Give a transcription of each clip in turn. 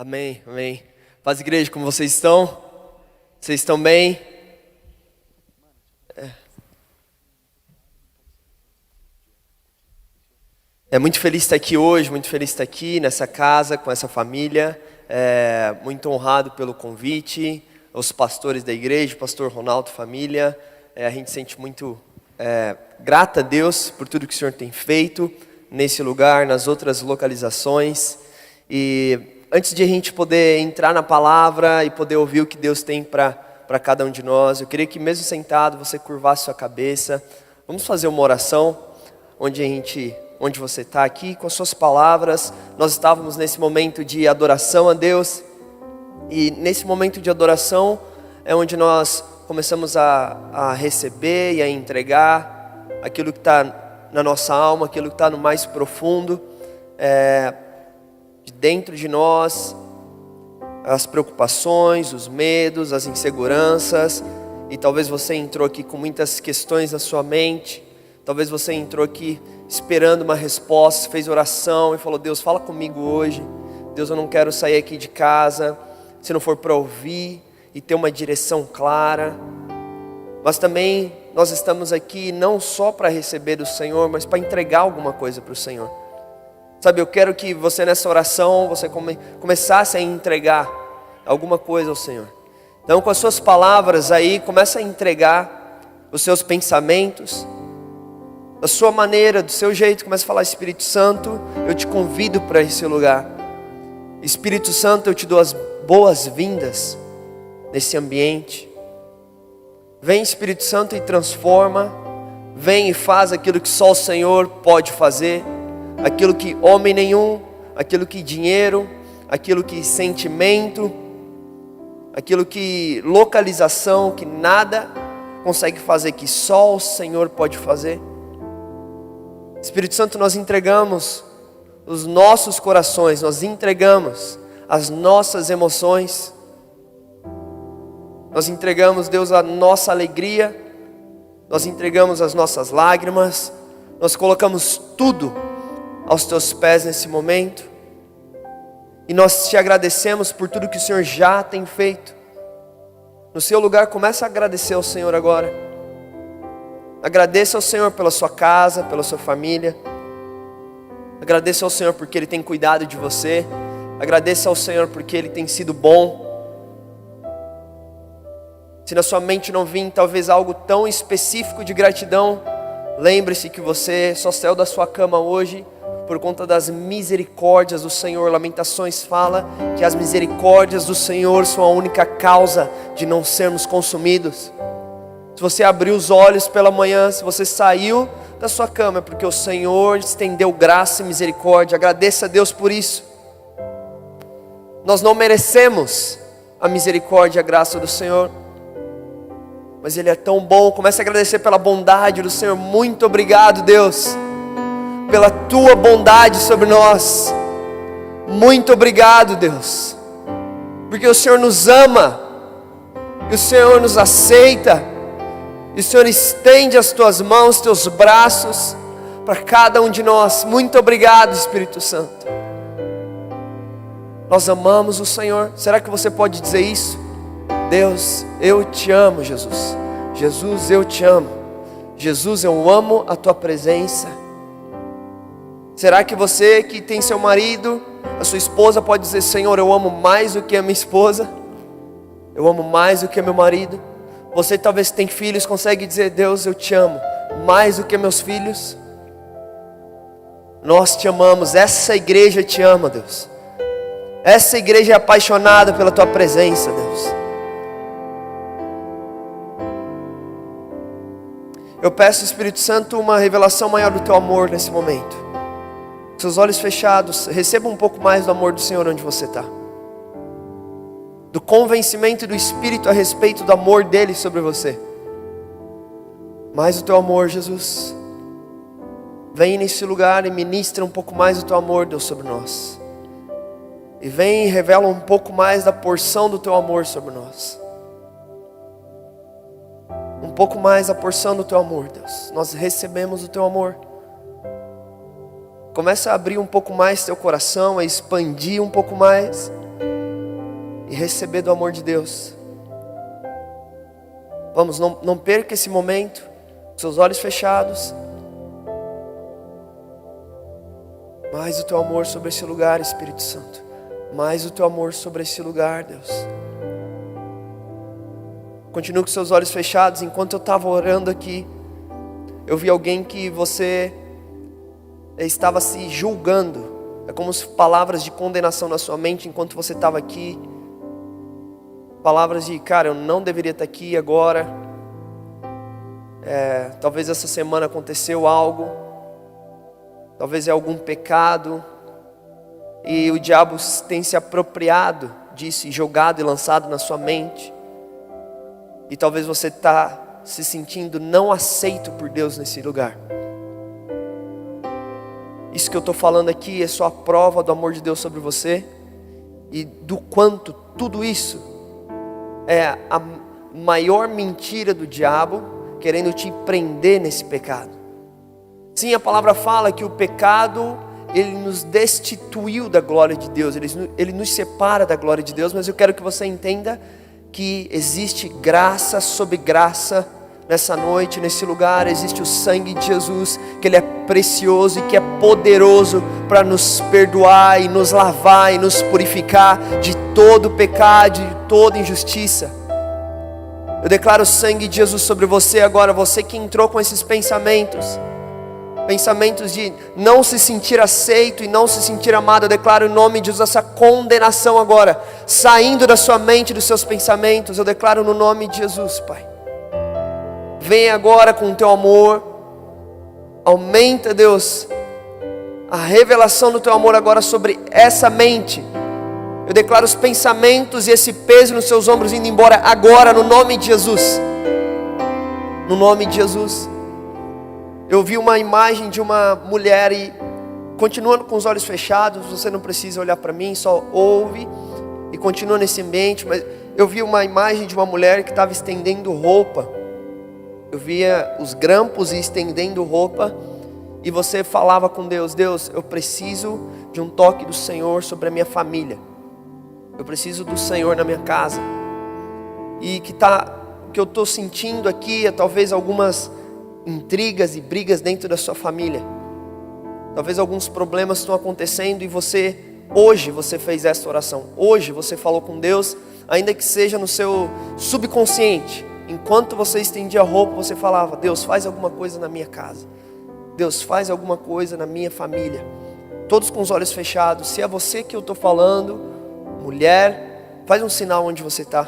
Amém, amém. Paz, igreja, como vocês estão? Vocês estão bem? Muito feliz estar aqui hoje, muito feliz estar aqui nessa casa, com essa família. Muito honrado pelo convite, os pastores da igreja, pastor Ronaldo, família. A gente sente muito grata a Deus por tudo que o Senhor tem feito nesse lugar, nas outras localizações. E antes de a gente poder entrar na palavra e poder ouvir o que Deus tem para cada um de nós, eu queria que mesmo sentado você curvasse sua cabeça. Vamos fazer uma oração onde você está aqui com as suas palavras. Nós estávamos nesse momento de adoração a Deus, e nesse momento de adoração é onde nós começamos a receber e a entregar aquilo que está na nossa alma, aquilo que está no mais profundo, de dentro de nós, as preocupações, os medos, as inseguranças. E talvez você entrou aqui com muitas questões na sua mente, talvez você entrou aqui esperando uma resposta, fez oração e falou: Deus, fala comigo hoje. Deus, eu não quero sair aqui de casa se não for para ouvir e ter uma direção clara. Mas também nós estamos aqui não só para receber do Senhor, mas para entregar alguma coisa para o Senhor. Sabe, eu quero que você nessa oração, você começasse a entregar alguma coisa ao Senhor. Então, com as suas palavras aí, começa a entregar os seus pensamentos, da sua maneira, do seu jeito. Começa a falar: Espírito Santo, eu te convido para esse lugar. Espírito Santo, eu te dou as boas-vindas nesse ambiente. Vem, Espírito Santo, e transforma. Vem e faz aquilo que só o Senhor pode fazer. Aquilo que homem nenhum, aquilo que dinheiro, aquilo que sentimento, aquilo que localização, que nada consegue fazer, que só o Senhor pode fazer. Espírito Santo, nós entregamos os nossos corações, nós entregamos as nossas emoções, nós entregamos, Deus, a nossa alegria, nós entregamos as nossas lágrimas, nós colocamos tudo aos teus pés nesse momento, e nós te agradecemos por tudo que o Senhor já tem feito. No seu lugar, começa a agradecer ao Senhor agora. Agradeça ao Senhor pela sua casa, pela sua família. Agradeça ao Senhor porque Ele tem cuidado de você. Agradeça ao Senhor porque Ele tem sido bom. Se na sua mente não vir talvez algo tão específico de gratidão, lembre-se que você só saiu da sua cama hoje por conta das misericórdias do Senhor. Lamentações fala que as misericórdias do Senhor são a única causa de não sermos consumidos. Se você abriu os olhos pela manhã, se você saiu da sua cama, é porque o Senhor estendeu graça e misericórdia. Agradeça a Deus por isso. Nós não merecemos a misericórdia e a graça do Senhor, mas Ele é tão bom. Comece a agradecer pela bondade do Senhor. Muito obrigado, Deus, pela Tua bondade sobre nós. Muito obrigado, Deus, porque o Senhor nos ama, e o Senhor nos aceita, e o Senhor estende as Tuas mãos, Teus braços para cada um de nós. Muito obrigado, Espírito Santo. Nós amamos o Senhor. Será que você pode dizer isso? Deus, eu te amo, Jesus. Jesus, eu te amo. Jesus, eu amo a Tua presença. Será que você que tem seu marido, a sua esposa, pode dizer: Senhor, eu amo mais do que a minha esposa, eu amo mais do que meu marido? Você talvez tem filhos, consegue dizer: Deus, eu te amo mais do que meus filhos? Nós te amamos, essa igreja te ama, Deus. Essa igreja é apaixonada pela Tua presença, Deus. Eu peço, Espírito Santo, uma revelação maior do Teu amor nesse momento. Seus olhos fechados, receba um pouco mais do amor do Senhor onde você está, do convencimento do Espírito a respeito do amor dEle sobre você. Mais o Teu amor, Jesus. Vem nesse lugar e ministra um pouco mais do Teu amor, Deus, sobre nós. E vem e revela um pouco mais da porção do Teu amor sobre nós. Um pouco mais da porção do Teu amor, Deus. Nós recebemos o Teu amor. Começa a abrir um pouco mais teu coração, a expandir um pouco mais. e receber do amor de Deus. Vamos, não perca esse momento, com seus olhos fechados. Mais o teu amor sobre esse lugar, Espírito Santo. Mais o teu amor sobre esse lugar, Deus. Continue com seus olhos fechados. Enquanto eu estava orando aqui, eu vi alguém que você estava se julgando. É como se palavras de condenação na sua mente enquanto você estava aqui. Palavras de, cara, eu não deveria estar aqui agora. Talvez essa semana aconteceu algo. Talvez é algum pecado. E o diabo tem se apropriado disso e jogado e lançado na sua mente. E talvez você está se sentindo não aceito por Deus nesse lugar. Isso que eu estou falando aqui é só a prova do amor de Deus sobre você. E do quanto tudo isso é a maior mentira do diabo, querendo te prender nesse pecado. Sim, a palavra fala que o pecado, ele nos destituiu da glória de Deus, ele nos separa da glória de Deus, mas eu quero que você entenda que existe graça sobre graça nessa noite, nesse lugar. Existe o sangue de Jesus, que ele é precioso e que é poderoso para nos perdoar e nos lavar e nos purificar de todo pecado, de toda injustiça. Eu declaro o sangue de Jesus sobre você agora, você que entrou com esses pensamentos de não se sentir aceito e não se sentir amado. Eu declaro em nome de Jesus essa condenação agora, saindo da sua mente, dos seus pensamentos. Eu declaro no nome de Jesus, Pai. Vem agora com o teu amor, aumenta, Deus, a revelação do teu amor agora sobre essa mente. Eu declaro os pensamentos e esse peso nos seus ombros indo embora agora, no nome de Jesus. No nome de Jesus. Eu vi uma imagem de uma mulher e, continuando com os olhos fechados, você não precisa olhar para mim, só ouve e continua nesse ambiente. Mas eu vi uma imagem de uma mulher que estava estendendo roupa. Eu via os grampos e estendendo roupa. E você falava com Deus: Deus, eu preciso de um toque do Senhor sobre a minha família. Eu preciso do Senhor na minha casa. E o que eu estou sentindo aqui é talvez algumas intrigas e brigas dentro da sua família. Talvez alguns problemas estão acontecendo e hoje você fez essa oração. Hoje você falou com Deus, ainda que seja no seu subconsciente. Enquanto você estendia a roupa, você falava: Deus, faz alguma coisa na minha casa. Deus, faz alguma coisa na minha família. Todos com os olhos fechados. Se é você que eu estou falando, mulher, faz um sinal onde você está.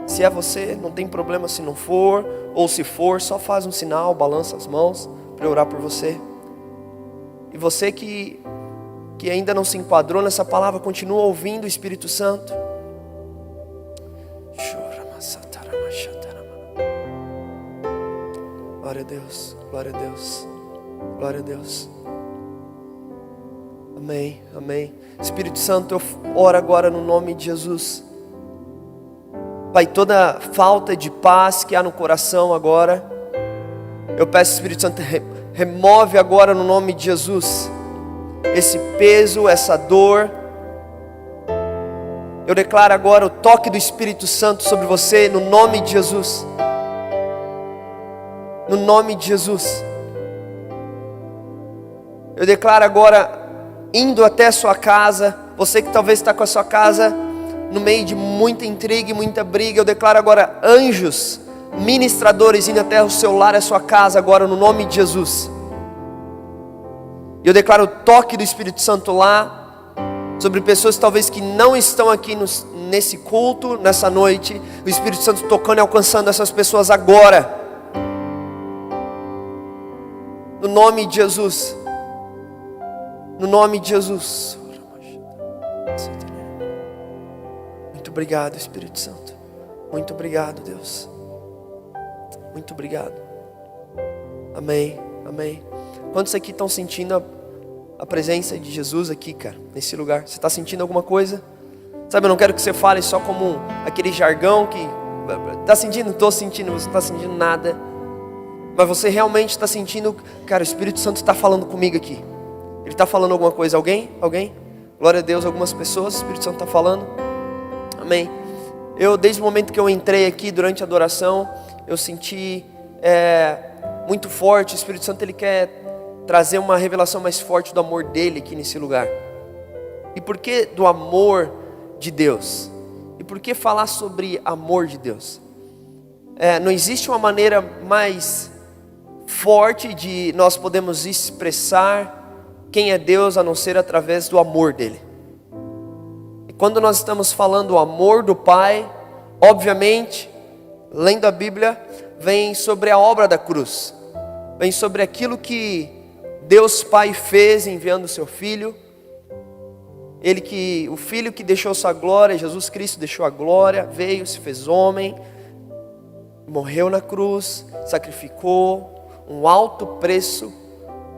Se é você, não tem problema se não for, ou se for, só faz um sinal, balança as mãos para eu orar por você. E você que ainda não se enquadrou nessa palavra, continua ouvindo o Espírito Santo. Glória a Deus, glória a Deus, glória a Deus. Amém, amém. Espírito Santo, eu oro agora no nome de Jesus. Pai, toda falta de paz que há no coração agora, eu peço, Espírito Santo, remove agora no nome de Jesus esse peso, essa dor. Eu declaro agora o toque do Espírito Santo sobre você, no nome de Jesus. No nome de Jesus. Eu declaro agora, indo até a sua casa, você que talvez está com a sua casa no meio de muita intriga e muita briga, eu declaro agora anjos ministradores indo até o seu lar, a sua casa agora, no nome de Jesus. Eu declaro o toque do Espírito Santo lá, sobre pessoas talvez que não estão aqui nesse culto, nessa noite. O Espírito Santo tocando e alcançando essas pessoas agora, no nome de Jesus. No nome de Jesus. Muito obrigado, Espírito Santo. Muito obrigado, Deus. Muito obrigado. Amém, amém. Quantos aqui estão sentindo a presença de Jesus aqui, cara, nesse lugar? Você está sentindo alguma coisa? Sabe, eu não quero que você fale só como aquele jargão que... Está sentindo? Estou sentindo. Você não está sentindo nada. Mas você realmente está sentindo... Cara, o Espírito Santo está falando comigo aqui. Ele está falando alguma coisa? Alguém? Alguém? Glória a Deus, algumas pessoas, o Espírito Santo está falando. Amém. Desde o momento que eu entrei aqui durante a adoração, eu senti muito forte, o Espírito Santo ele quer trazer uma revelação mais forte do amor dele aqui nesse lugar. E por que do amor de Deus? E por que falar sobre amor de Deus? Não existe uma maneira mais forte de nós podemos expressar quem é Deus a não ser através do amor dele. E quando nós estamos falando do amor do Pai, obviamente, lendo a Bíblia, vem sobre a obra da cruz, vem sobre aquilo que Deus Pai fez enviando o seu Filho. O Filho que deixou sua glória, Jesus Cristo deixou a glória, veio, se fez homem, morreu na cruz, sacrificou um alto preço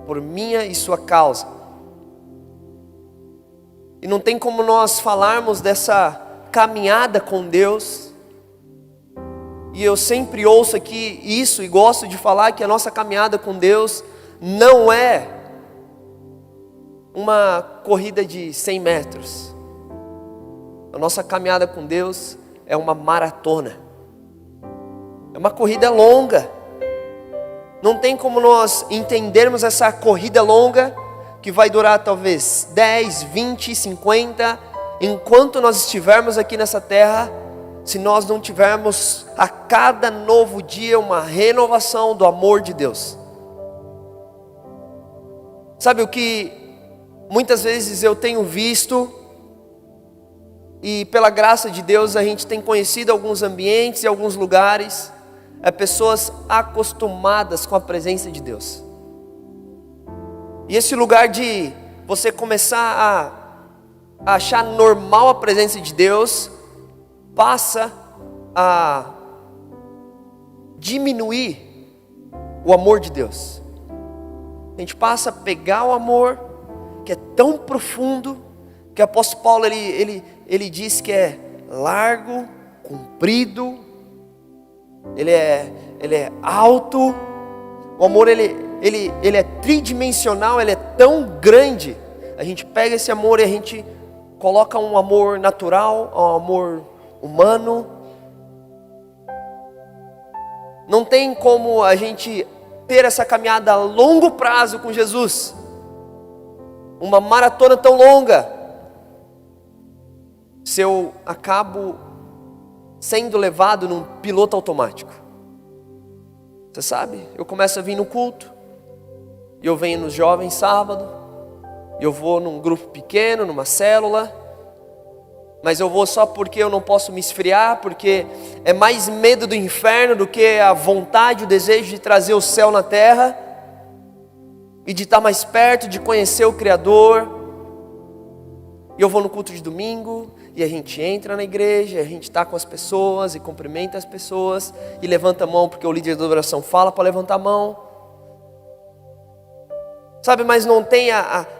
por minha e sua causa. E não tem como nós falarmos dessa caminhada com Deus, e eu sempre ouço aqui isso e gosto de falar que a nossa caminhada com Deus não é uma corrida de 100 metros. A nossa caminhada com Deus é uma maratona, é uma corrida longa. Não tem como nós entendermos essa corrida longa, que vai durar talvez 10, 20, 50, enquanto nós estivermos aqui nessa terra, se nós não tivermos a cada novo dia uma renovação do amor de Deus. Sabe o que muitas vezes eu tenho visto, e pela graça de Deus a gente tem conhecido alguns ambientes e alguns lugares, pessoas acostumadas com a presença de Deus. E esse lugar de você começar a achar normal a presença de Deus, passa a diminuir o amor de Deus. A gente passa a pegar o amor que é tão profundo, que o apóstolo Paulo ele diz que é largo, comprido, ele é alto. O amor ele é tridimensional, ele é tão grande. A gente pega esse amor e a gente coloca um amor natural, um amor humano. Não tem como a gente ter essa caminhada a longo prazo com Jesus, uma maratona tão longa, se eu acabo sendo levado num piloto automático. Você sabe, eu começo a vir no culto, e eu venho nos jovens sábado, eu vou num grupo pequeno, numa célula, mas eu vou só porque eu não posso me esfriar, porque é mais medo do inferno do que a vontade, o desejo de trazer o céu na terra, e de estar mais perto, de conhecer o Criador. E eu vou no culto de domingo, e a gente entra na igreja, a gente está com as pessoas, e cumprimenta as pessoas, e levanta a mão, porque o líder da adoração fala para levantar a mão. Sabe, mas não tem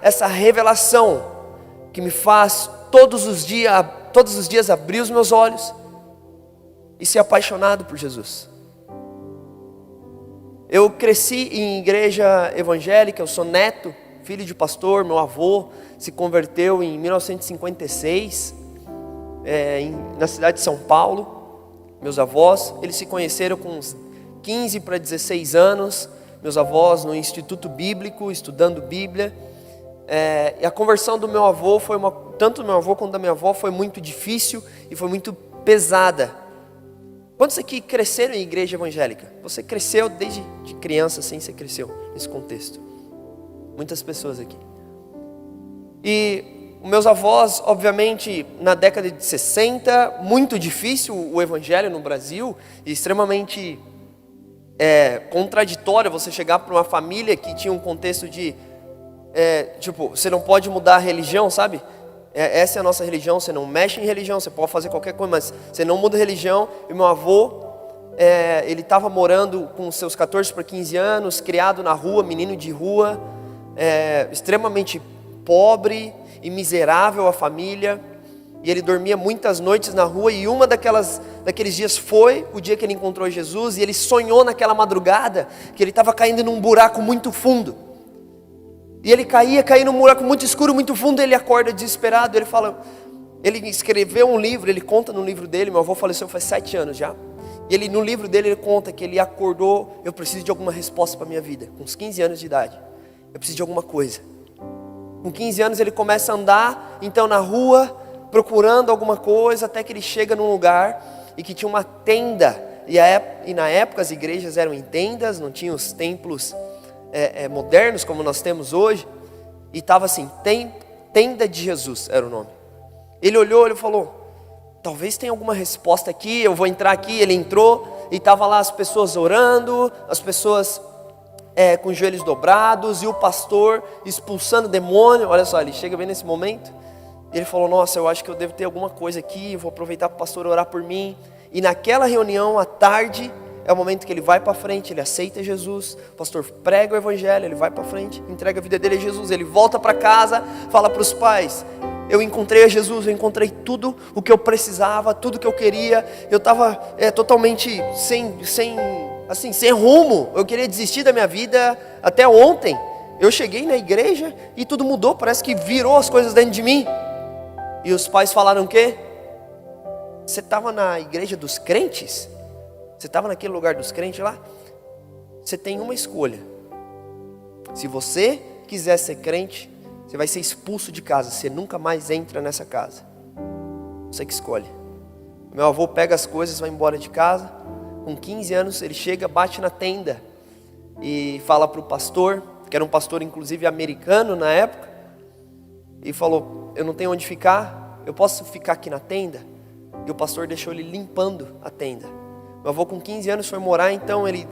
essa revelação que me faz todos os dias abrir os meus olhos e ser apaixonado por Jesus. Eu cresci em igreja evangélica, eu sou neto, filho de pastor. Meu avô se converteu em 1956, na cidade de São Paulo. Meus avós, eles se conheceram com uns 15 para 16 anos. Meus avós no Instituto Bíblico, estudando Bíblia. E a conversão do meu avô tanto do meu avô quanto da minha avó foi muito difícil e foi muito pesada. Quantos aqui cresceram em igreja evangélica? Você cresceu desde de criança, assim, você cresceu nesse contexto. Muitas pessoas aqui. E os meus avós, obviamente, na década de 60, muito difícil o evangelho no Brasil, e extremamente contraditório você chegar para uma família que tinha um contexto de, você não pode mudar a religião, sabe? Essa é a nossa religião, você não mexe em religião, você pode fazer qualquer coisa, mas você não muda a religião. E meu avô, ele estava morando com seus 14 para 15 anos, criado na rua, menino de rua, extremamente pobre e miserável a família, e ele dormia muitas noites na rua, e daqueles dias foi o dia que ele encontrou Jesus, e ele sonhou naquela madrugada, que ele estava caindo num buraco muito fundo, E ele caía num buraco muito escuro, muito fundo. Ele acorda desesperado. Ele fala, ele escreveu um livro, ele conta no livro dele. Meu avô faleceu faz 7 anos já. E ele, no livro dele, ele conta que ele acordou: eu preciso de alguma resposta para a minha vida. Com uns 15 anos de idade, eu preciso de alguma coisa. Com 15 anos ele começa a andar, então, na rua, procurando alguma coisa, até que ele chega num lugar e que tinha uma tenda. E na época as igrejas eram em tendas, não tinham os templos modernos como nós temos hoje. E estava assim, Tenda de Jesus era o nome. Ele olhou, ele falou: talvez tenha alguma resposta aqui, eu vou entrar aqui. Ele entrou e estava lá as pessoas orando, as pessoas com os joelhos dobrados, e o pastor expulsando demônio. Olha só, ele chega bem nesse momento. Ele falou: nossa, eu acho que eu devo ter alguma coisa aqui, eu vou aproveitar para o pastor orar por mim. E naquela reunião, à tarde, é o momento que ele vai para frente, ele aceita Jesus, o pastor prega o evangelho, ele vai para frente, entrega a vida dele a Jesus. Ele volta para casa, fala para os pais: eu encontrei a Jesus, eu encontrei tudo o que eu precisava, tudo que eu queria. Eu estava totalmente sem rumo, eu queria desistir da minha vida até ontem. Eu cheguei na igreja e tudo mudou, parece que virou as coisas dentro de mim. E os pais falaram o quê? Você estava na igreja dos crentes? Você estava naquele lugar dos crentes lá? Você tem uma escolha. Se você quiser ser crente, você vai ser expulso de casa. Você nunca mais entra nessa casa. Você que escolhe. Meu avô pega as coisas, vai embora de casa. Com 15 anos ele chega, bate na tenda e fala para o pastor, que era um pastor inclusive americano na época, e falou: eu não tenho onde ficar, eu posso ficar aqui na tenda? E o pastor deixou ele limpando a tenda. Meu avô com 15 anos foi morar, então ele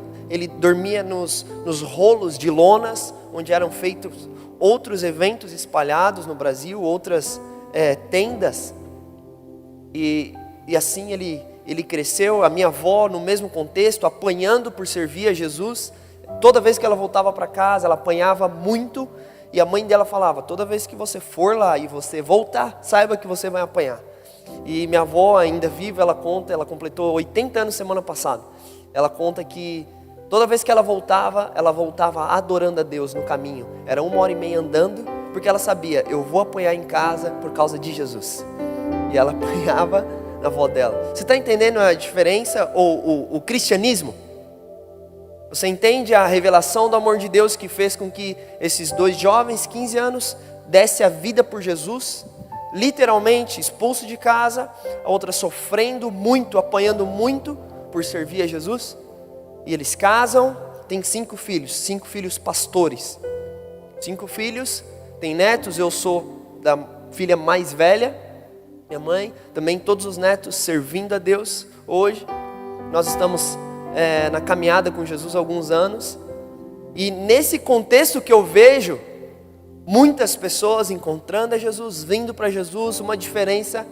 dormia nos rolos de lonas, onde eram feitos outros eventos espalhados no Brasil, outras tendas. E assim ele cresceu. A minha avó, no mesmo contexto, apanhando por servir a Jesus. Toda vez que ela voltava para casa, ela apanhava muito. E a mãe dela falava: toda vez que você for lá e você voltar, saiba que você vai apanhar. E minha avó, ainda viva, ela conta, ela completou 80 anos semana passada. Ela conta que toda vez que ela voltava adorando a Deus no caminho. Era 1h30 andando, porque ela sabia: eu vou apanhar em casa por causa de Jesus. E ela apanhava na avó dela. Você está entendendo a diferença, ou o cristianismo? Você entende a revelação do amor de Deus que fez com que esses 2 jovens, 15 anos, dessem a vida por Jesus? Literalmente expulso de casa, a outra sofrendo muito, apanhando muito por servir a Jesus. E eles casam, têm 5 filhos, 5 filhos pastores. 5 filhos, tem netos. Eu sou da filha mais velha, minha mãe, também todos os netos servindo a Deus hoje. Nós estamos na caminhada com Jesus há alguns anos. E nesse contexto que eu vejo muitas pessoas encontrando a Jesus, vindo para Jesus, uma diferença,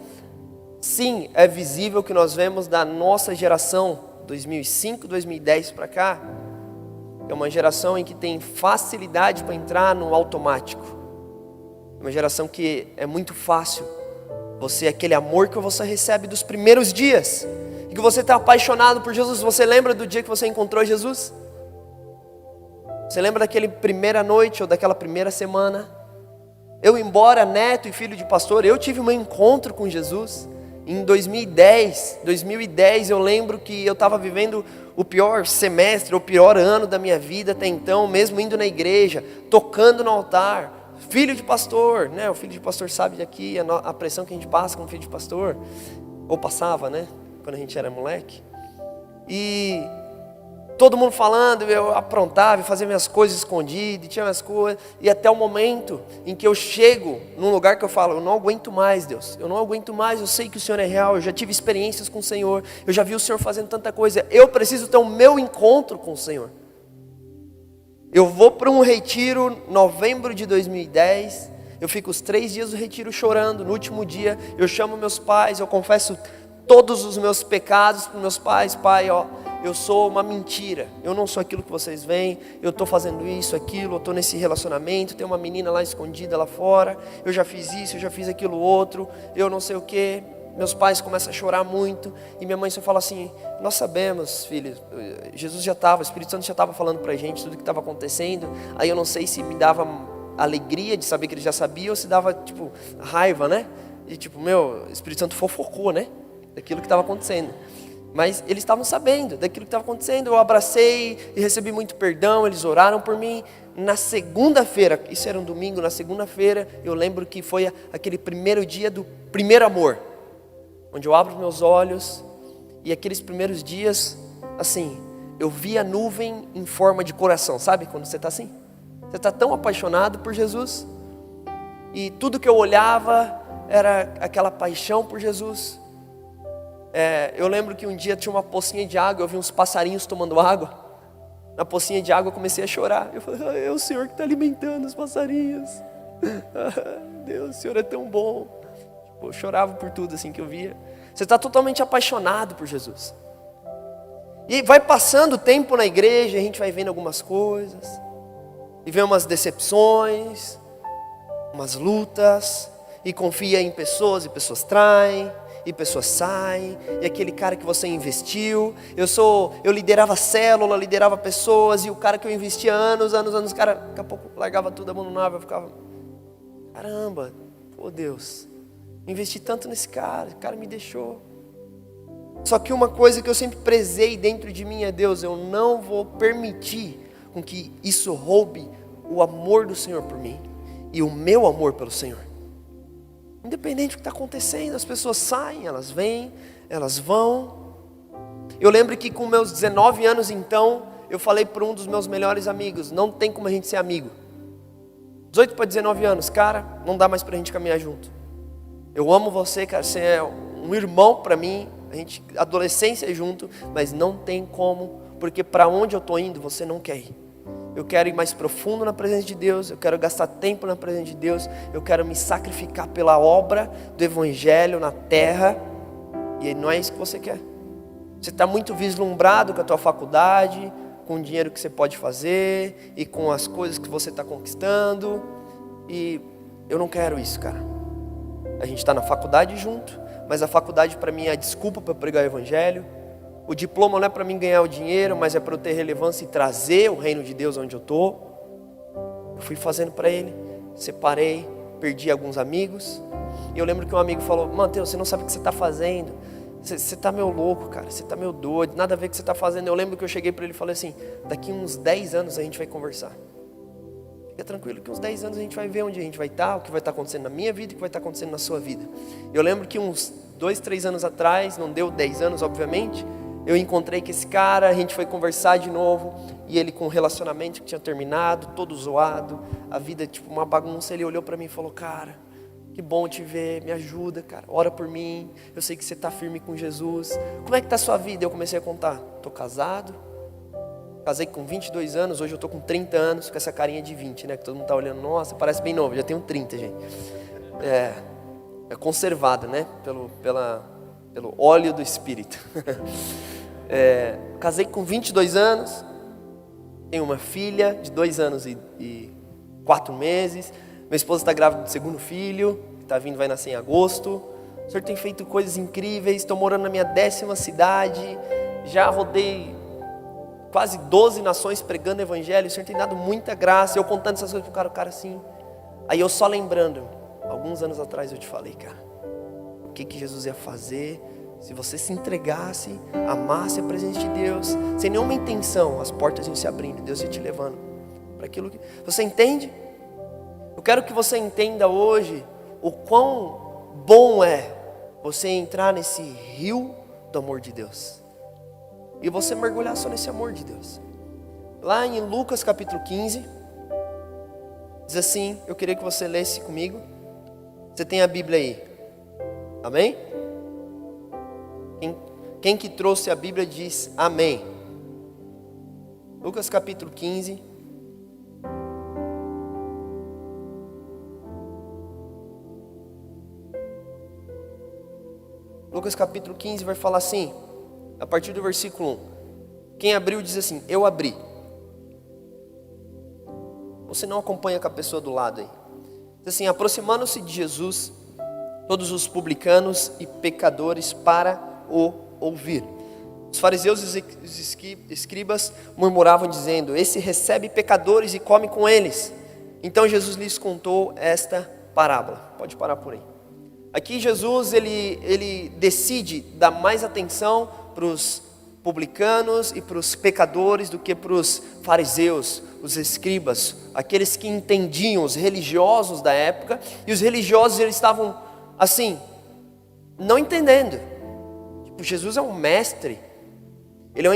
sim, é visível que nós vemos da nossa geração, 2005, 2010 para cá. É uma geração em que tem facilidade para entrar no automático. Uma geração que é muito fácil. Aquele amor que você recebe dos primeiros dias, e que você está apaixonado por Jesus. Você lembra do dia que você encontrou Jesus? Você lembra daquela primeira noite ou daquela primeira semana? Eu, embora neto e filho de pastor, eu tive um encontro com Jesus em 2010. 2010 eu lembro que eu estava vivendo o pior semestre, o pior ano da minha vida até então, mesmo indo na igreja, tocando no altar. Filho de pastor, né? O filho de pastor sabe daqui a pressão que a gente passa com filho de pastor, ou passava, né? Quando a gente era moleque. E todo mundo falando, eu aprontava e fazia minhas coisas escondidas, tinha minhas coisas. E até o momento em que eu chego num lugar que eu falo: eu não aguento mais, Deus, eu não aguento mais, eu sei que o Senhor é real, eu já tive experiências com o Senhor, eu já vi o Senhor fazendo tanta coisa, eu preciso ter o meu encontro com o Senhor. Eu vou para um retiro, novembro de 2010, eu fico os 3 dias do retiro chorando. No último dia eu chamo meus pais, eu confesso todos os meus pecados para meus pais. Pai, eu sou uma mentira, eu não sou aquilo que vocês veem, eu estou fazendo isso, aquilo, eu estou nesse relacionamento, tem uma menina lá escondida lá fora, eu já fiz isso, eu já fiz aquilo outro, eu não sei o que. Meus pais começam a chorar muito, e minha mãe só fala assim: nós sabemos, filho, Jesus já estava, o Espírito Santo já estava falando para a gente tudo o que estava acontecendo. Aí eu não sei se me dava alegria de saber que eles já sabiam, ou se dava, tipo, raiva, né? E tipo, o Espírito Santo fofocou, né? Daquilo que estava acontecendo. Mas eles estavam sabendo daquilo que estava acontecendo. Eu abracei e recebi muito perdão, eles oraram por mim. Na segunda-feira, isso era um domingo, na segunda-feira, eu lembro que foi aquele primeiro dia do primeiro amor, onde eu abro meus olhos, e aqueles primeiros dias, assim, eu vi a nuvem em forma de coração, sabe? Quando você está assim, você está tão apaixonado por Jesus, e tudo que eu olhava era aquela paixão por Jesus. Eu lembro que um dia tinha uma pocinha de água, eu vi uns passarinhos tomando água. Na pocinha de água eu comecei a chorar. Eu falei, é o Senhor que está alimentando os passarinhos. Deus, o Senhor é tão bom. Tipo, eu chorava por tudo assim que eu via. Você está totalmente apaixonado por Jesus. E vai passando o tempo na igreja, a gente vai vendo algumas coisas. E vê umas decepções, umas lutas. E confia em pessoas, e pessoas traem. E pessoas saem, e aquele cara que você investiu, eu liderava célula, liderava pessoas, e o cara que eu investia anos, o cara daqui a pouco largava tudo, abandonava, eu ficava, caramba, pô Deus, investi tanto nesse cara, o cara me deixou. Só que uma coisa que eu sempre prezei dentro de mim é, Deus, eu não vou permitir com que isso roube o amor do Senhor por mim, e o meu amor pelo Senhor. Independente do que está acontecendo, as pessoas saem, elas vêm, elas vão. Eu lembro que com meus 19 anos então, eu falei para um dos meus melhores amigos, não tem como a gente ser amigo. 18 para 19 anos, cara, não dá mais para a gente caminhar junto. Eu amo você, cara, você é um irmão para mim, a gente, adolescência junto, mas não tem como, porque para onde eu estou indo, você não quer ir. Eu quero ir mais profundo na presença de Deus, eu quero gastar tempo na presença de Deus, eu quero me sacrificar pela obra do Evangelho na terra, e não é isso que você quer. Você está muito vislumbrado com a tua faculdade, com o dinheiro que você pode fazer, e com as coisas que você está conquistando, e eu não quero isso, cara. A gente está na faculdade junto, mas a faculdade para mim é a desculpa para pregar o Evangelho. O diploma não é para mim ganhar o dinheiro, mas é para eu ter relevância e trazer o reino de Deus onde eu estou. Eu fui fazendo para ele, separei, perdi alguns amigos. E eu lembro que um amigo falou, Mateus, você não sabe o que você está fazendo. Você está meio louco, cara, você está meio doido, nada a ver com o que você está fazendo. Eu lembro que eu cheguei para ele e falei assim, daqui uns 10 anos a gente vai conversar. Fica tranquilo que uns 10 anos a gente vai ver onde a gente vai estar, o que vai estar acontecendo na minha vida e o que vai estar acontecendo na sua vida. Eu lembro que uns 2, 3 anos atrás, não deu 10 anos obviamente, eu encontrei com esse cara, a gente foi conversar de novo, e ele com um relacionamento que tinha terminado, todo zoado, a vida tipo uma bagunça, ele olhou para mim e falou, cara, que bom te ver, me ajuda, cara, ora por mim, eu sei que você está firme com Jesus, como é que está a sua vida? Eu comecei a contar, estou casado, casei com 22 anos, hoje eu estou com 30 anos, com essa carinha de 20, né, que todo mundo está olhando, nossa, parece bem novo, já tenho 30, gente, é conservado, né, pelo óleo do Espírito. Casei com 22 anos, tenho uma filha de 2 anos e 4 meses, minha esposa está grávida do segundo filho, que está vindo, vai nascer em agosto. O Senhor tem feito coisas incríveis, estou morando na minha 10ª cidade, já rodei quase 12 nações pregando o Evangelho, o Senhor tem dado muita graça, eu contando essas coisas para o cara assim, aí eu só lembrando, alguns anos atrás eu te falei, cara, o que Jesus ia fazer se você se entregasse, amasse a presença de Deus, sem nenhuma intenção, as portas iam se abrindo, Deus ia te levando para aquilo que... Você entende? Eu quero que você entenda hoje o quão bom é você entrar nesse rio do amor de Deus e você mergulhar só nesse amor de Deus. Lá em Lucas capítulo 15, diz assim, eu queria que você lesse comigo. Você tem a Bíblia aí? Amém? Quem que trouxe a Bíblia diz amém. Lucas capítulo 15. Lucas capítulo 15 vai falar assim, a partir do versículo 1. Quem abriu diz assim, eu abri. Você não acompanha com a pessoa do lado aí. Diz assim, aproximando-se de Jesus, todos os publicanos e pecadores para o ouvir. Os fariseus e os escribas murmuravam dizendo, esse recebe pecadores e come com eles. Então Jesus lhes contou esta parábola. Pode parar por aí. Aqui Jesus ele decide dar mais atenção para os publicanos e para os pecadores do que para os fariseus, os escribas, aqueles que entendiam, os religiosos da época. E os religiosos, eles estavam assim, não entendendo. Tipo, Jesus é um mestre, ele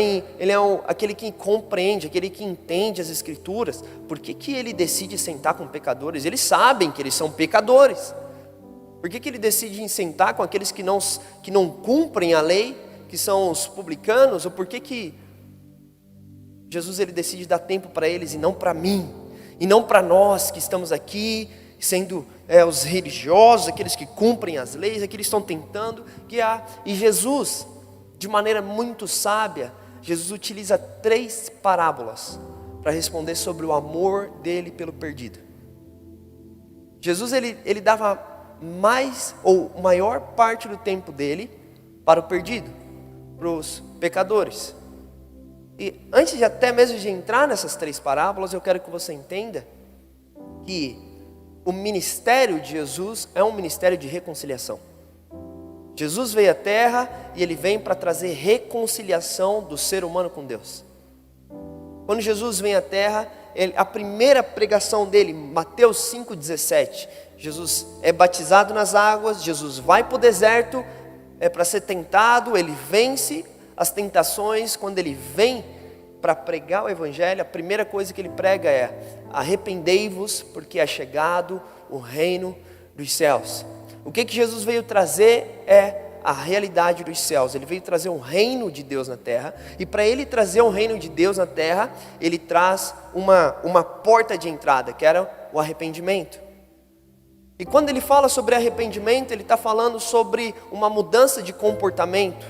é aquele que compreende, aquele que entende as escrituras. Por que ele decide sentar com pecadores? Eles sabem que eles são pecadores. Por que ele decide sentar com aqueles que não cumprem a lei, que são os publicanos? Ou por que Jesus ele decide dar tempo para eles e não para mim, e não para nós que estamos aqui, sendo os religiosos, aqueles que cumprem as leis, aqueles que estão tentando guiar? E Jesus, de maneira muito sábia, Jesus utiliza 3 parábolas para responder sobre o amor dele pelo perdido. Jesus ele dava maior parte do tempo dele para o perdido, para os pecadores. E antes de até mesmo de entrar nessas 3 parábolas, eu quero que você entenda que o ministério de Jesus é um ministério de reconciliação. Jesus veio à terra e ele vem para trazer reconciliação do ser humano com Deus. Quando Jesus vem à terra, a primeira pregação dele, Mateus 5,17, Jesus é batizado nas águas, Jesus vai para o deserto para ser tentado, ele vence as tentações. Quando ele vem para pregar o evangelho, a primeira coisa que ele prega é: arrependei-vos, porque é chegado o reino dos céus. O que Jesus veio trazer é a realidade dos céus. Ele veio trazer um reino de Deus na terra, e para ele trazer um reino de Deus na terra, ele traz uma porta de entrada, que era o arrependimento. E quando ele fala sobre arrependimento, ele está falando sobre uma mudança de comportamento.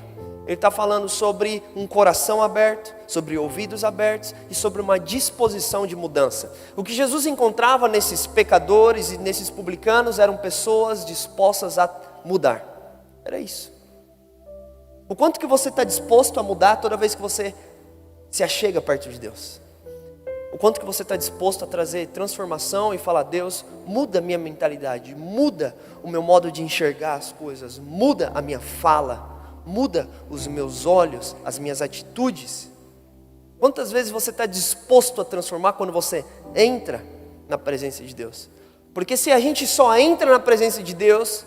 Ele está falando sobre um coração aberto, sobre ouvidos abertos e sobre uma disposição de mudança. O que Jesus encontrava nesses pecadores e nesses publicanos eram pessoas dispostas a mudar. Era isso. O quanto que você está disposto a mudar toda vez que você se achega perto de Deus? O quanto que você está disposto a trazer transformação e falar: Deus, muda a minha mentalidade, muda o meu modo de enxergar as coisas, muda a minha fala, muda os meus olhos, as minhas atitudes. Quantas vezes você está disposto a transformar quando você entra na presença de Deus? Porque se a gente só entra na presença de Deus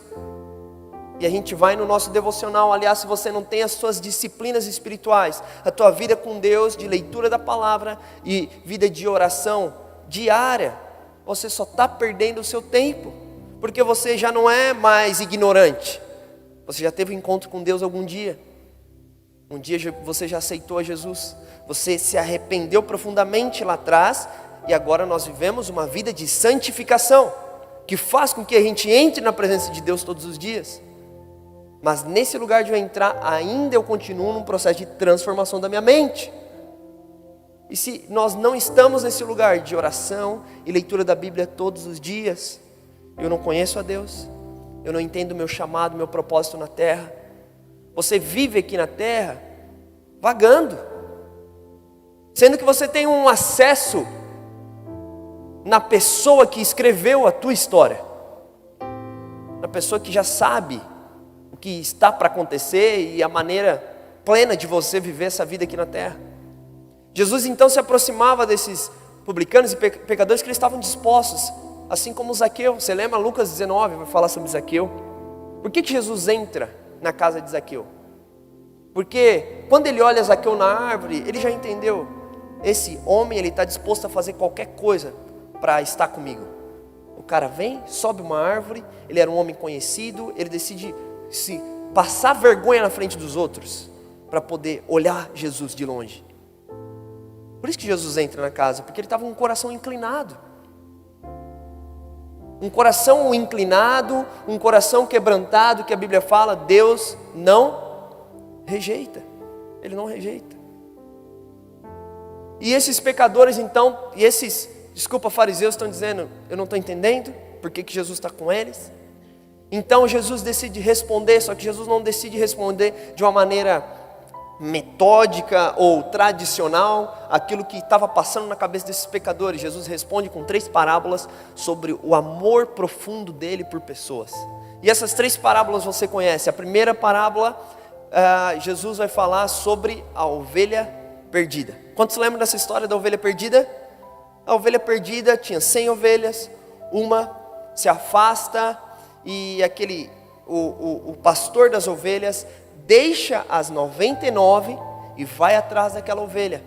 e a gente vai no nosso devocional, aliás, se você não tem as suas disciplinas espirituais, a tua vida com Deus, de leitura da palavra e vida de oração diária, você só está perdendo o seu tempo, porque você já não é mais ignorante. Você já teve um encontro com Deus algum dia. Um dia você já aceitou a Jesus. Você se arrependeu profundamente lá atrás, e agora nós vivemos uma vida de santificação, que faz com que a gente entre na presença de Deus todos os dias. Mas nesse lugar de eu entrar, ainda eu continuo num processo de transformação da minha mente. E se nós não estamos nesse lugar de oração e leitura da Bíblia todos os dias, eu não conheço a Deus, eu não entendo o meu chamado, meu propósito na terra. Você vive aqui na terra vagando, sendo que você tem um acesso na pessoa que escreveu a tua história, na pessoa que já sabe o que está para acontecer e a maneira plena de você viver essa vida aqui na terra. Jesus então se aproximava desses publicanos e pecadores que eles estavam dispostos, assim como Zaqueu. Você lembra Lucas 19, vai falar sobre Zaqueu. Por que Jesus entra na casa de Zaqueu? Porque quando ele olha Zaqueu na árvore, ele já entendeu: esse homem, ele está disposto a fazer qualquer coisa para estar comigo. O cara vem, sobe uma árvore, ele era um homem conhecido, ele decide se passar vergonha na frente dos outros para poder olhar Jesus de longe. Por isso que Jesus entra na casa, porque ele estava com um coração inclinado. Um coração inclinado, um coração quebrantado, que a Bíblia fala, Deus não rejeita. Ele não rejeita. E esses pecadores então, fariseus estão dizendo: eu não estou entendendo por que Jesus está com eles. Então Jesus decide responder, só que Jesus não decide responder de uma maneira metódica ou tradicional, aquilo que estava passando na cabeça desses pecadores. Jesus responde com 3 parábolas sobre o amor profundo dele por pessoas. E essas 3 parábolas você conhece. A primeira parábola, Jesus vai falar sobre a ovelha perdida. Quantos lembram dessa história da ovelha perdida? A ovelha perdida tinha 100 ovelhas, uma se afasta e o pastor das ovelhas deixa as 99 e vai atrás daquela ovelha.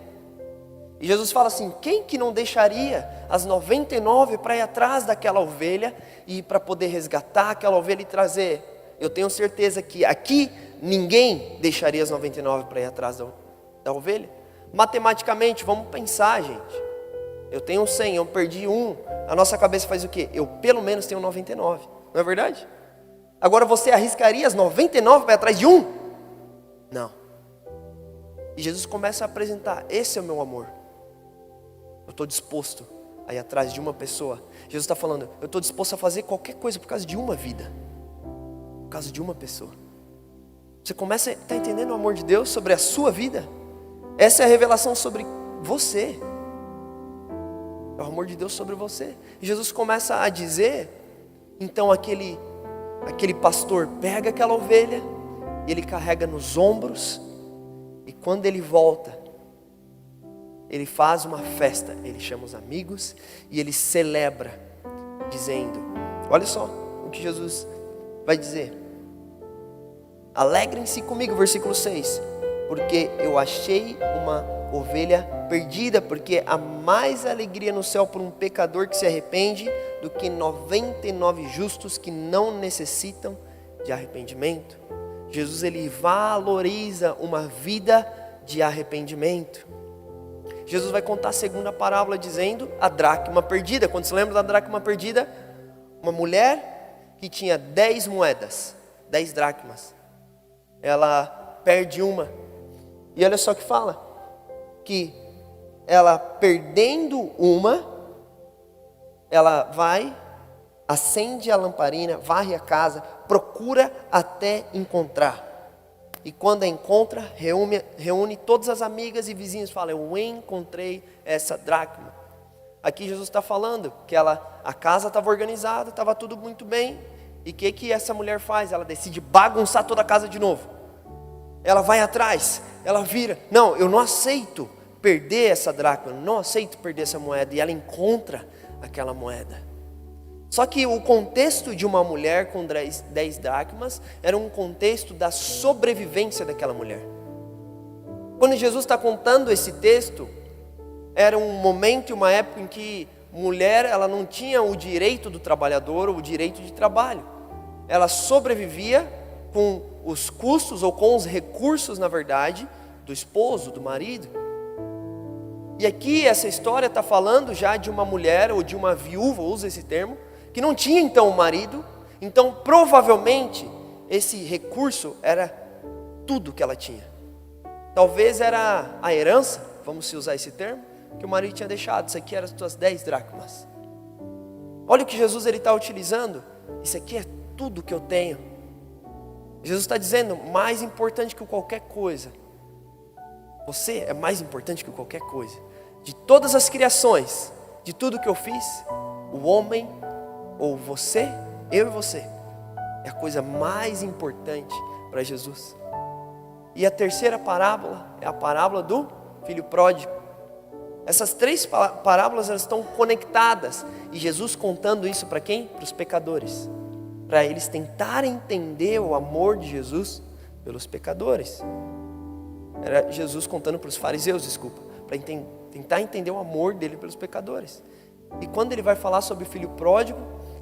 E Jesus fala assim: quem que não deixaria as 99 para ir atrás daquela ovelha e para poder resgatar aquela ovelha e trazer? Eu tenho certeza que aqui ninguém deixaria as 99 para ir atrás da ovelha. Matematicamente, vamos pensar, gente. Eu tenho 100, eu perdi um. A nossa cabeça faz o quê? Eu pelo menos tenho 99. Não é verdade? Agora você arriscaria as 99 para ir atrás de um? Não. E Jesus começa a apresentar: esse é o meu amor. Eu estou disposto a ir atrás de uma pessoa. Jesus está falando: eu estou disposto a fazer qualquer coisa por causa de uma vida, por causa de uma pessoa. Você começa a estar entendendo o amor de Deus sobre a sua vida? Essa é a revelação sobre você. É o amor de Deus sobre você. E Jesus começa a dizer, então aquele pastor pega aquela ovelha, ele carrega nos ombros, e quando ele volta, ele faz uma festa, ele chama os amigos e ele celebra, dizendo, olha só o que Jesus vai dizer: alegrem-se comigo, versículo 6, porque eu achei uma ovelha perdida, porque há mais alegria no céu por um pecador que se arrepende do que 99 justos que não necessitam de arrependimento. Jesus, ele valoriza uma vida de arrependimento. Jesus vai contar a segunda parábola dizendo a dracma perdida. Quando se lembra da dracma perdida? Uma mulher que tinha 10 moedas, 10 dracmas. Ela perde uma. E olha só o que fala: que ela perdendo uma, ela vai, acende a lamparina, varre a casa, procura até encontrar. E quando a encontra, reúne todas as amigas e vizinhos e fala: eu encontrei essa dracma. Aqui Jesus está falando que a casa estava organizada, estava tudo muito bem. E o que essa mulher faz? Ela decide bagunçar toda a casa de novo. Ela vai atrás, ela vira: não, eu não aceito perder essa dracma, eu não aceito perder essa moeda. E ela encontra aquela moeda. Só que o contexto de uma mulher com 10 dracmas era um contexto da sobrevivência daquela mulher. Quando Jesus está contando esse texto, era um momento e uma época em que mulher, ela não tinha o direito do trabalhador ou o direito de trabalho. Ela sobrevivia com os custos ou com os recursos, na verdade, do esposo, do marido. E aqui essa história está falando já de uma mulher ou de uma viúva, usa esse termo, que não tinha então um marido. Então provavelmente esse recurso era tudo que ela tinha. Talvez era a herança, vamos se usar esse termo, que o marido tinha deixado. Isso aqui eram as tuas 10 dracmas. Olha o que Jesus está utilizando. Isso aqui é tudo que eu tenho. Jesus está dizendo: mais importante que qualquer coisa, você é mais importante que qualquer coisa. De todas as criações, de tudo que eu fiz, o homem, ou você, eu e você, é a coisa mais importante para Jesus. E a terceira parábola é a parábola do filho pródigo. Essas 3 parábolas, elas estão conectadas. E Jesus contando isso para quem? Para os pecadores. Para eles tentarem entender o amor de Jesus pelos pecadores. Era Jesus contando para os fariseus, para tentar entender o amor dele pelos pecadores. E quando ele vai falar sobre o filho pródigo,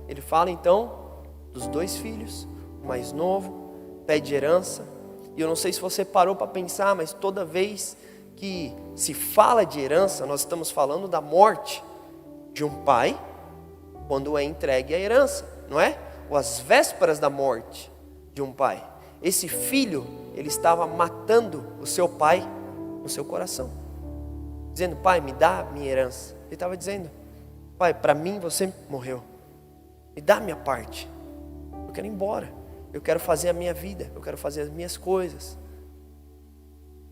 ele fala então dos 2 filhos, o mais novo, pede herança. E eu não sei se você parou para pensar, mas toda vez que se fala de herança, nós estamos falando da morte de um pai, quando é entregue a herança, não é? Ou as vésperas da morte de um pai. Esse filho, ele estava matando o seu pai no seu coração, dizendo: pai, me dá minha herança. Ele estava dizendo: pai, para mim você morreu, me dá a minha parte, eu quero ir embora, eu quero fazer a minha vida, eu quero fazer as minhas coisas.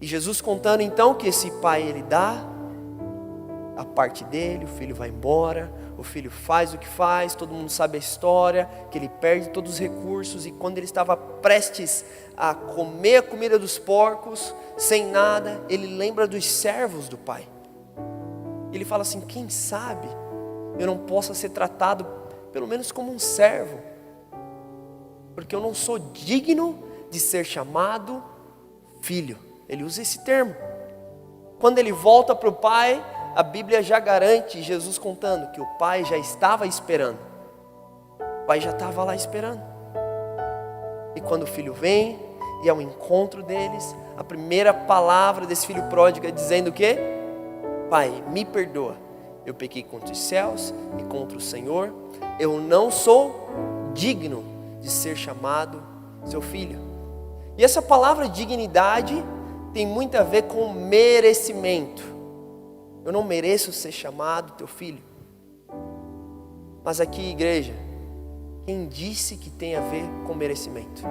E Jesus contando então que esse pai, ele dá a parte dele, o filho vai embora, o filho faz o que faz, todo mundo sabe a história, que ele perde todos os recursos, e quando ele estava prestes a comer a comida dos porcos, sem nada, ele lembra dos servos do pai. Ele fala assim: quem sabe eu não possa ser tratado pelo menos como um servo, porque eu não sou digno de ser chamado filho. Ele usa esse termo. Quando ele volta para o pai, a Bíblia já garante, Jesus contando, que o pai já estava esperando. O pai já estava lá esperando. E quando o filho vem e ao encontro deles, a primeira palavra desse filho pródigo é dizendo o quê? Pai, me perdoa, eu pequei contra os céus e contra o Senhor, eu não sou digno de ser chamado seu filho. E essa palavra dignidade tem muito a ver com merecimento. Eu não mereço ser chamado teu filho. Mas aqui, igreja, quem disse que tem a ver com merecimento?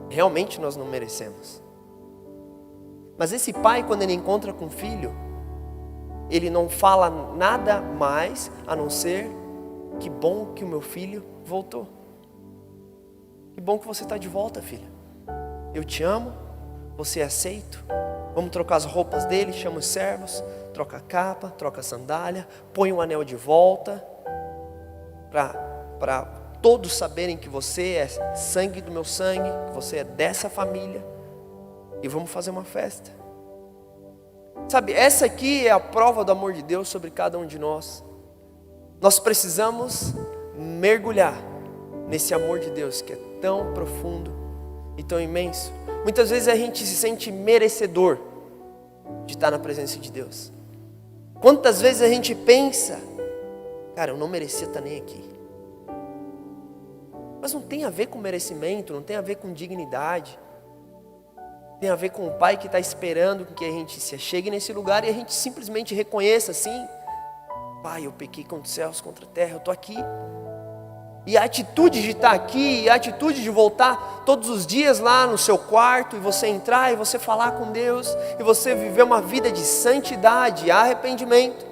Realmente nós não merecemos. Mas esse pai, quando ele encontra com o filho, ele não fala nada mais a não ser: que bom que o meu filho voltou. Que bom que você está de volta, filha. Eu te amo, você é aceito. Vamos trocar as roupas dele, chama os servos, troca a capa, troca a sandália, põe o anel de volta, para todos saberem que você é sangue do meu sangue, que você é dessa família, e vamos fazer uma festa. Sabe, essa aqui é a prova do amor de Deus sobre cada um de nós. Nós precisamos mergulhar nesse amor de Deus que é tão profundo e tão imenso. Muitas vezes a gente se sente merecedor de estar na presença de Deus. Quantas vezes a gente pensa: cara, eu não merecia estar nem aqui. Mas não tem a ver com merecimento, não tem a ver com dignidade. Tem a ver com o Pai que está esperando que a gente se chegue nesse lugar e a gente simplesmente reconheça assim: Pai, eu pequei contra os céus, contra a terra, eu estou aqui. E a atitude de estar aqui, e a atitude de voltar todos os dias lá no seu quarto, e você entrar e você falar com Deus, e você viver uma vida de santidade, arrependimento,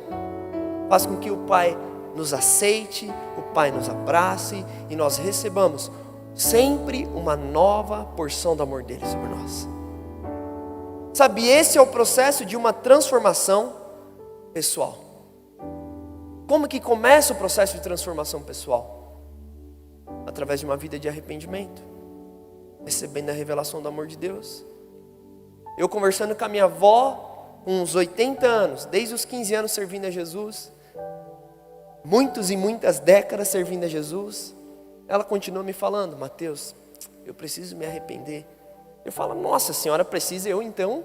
faz com que o Pai nos aceite, o Pai nos abrace, e nós recebamos sempre uma nova porção do amor dele sobre nós. Sabe, esse é o processo de uma transformação pessoal. Como que começa o processo de transformação pessoal? Através de uma vida de arrependimento, recebendo a revelação do amor de Deus. Eu conversando com a minha avó, com uns 80 anos, desde os 15 anos servindo a Jesus, muitos e muitas décadas servindo a Jesus, ela continua me falando: Mateus, eu preciso me arrepender. Eu falo: nossa, a senhora precisa, eu então?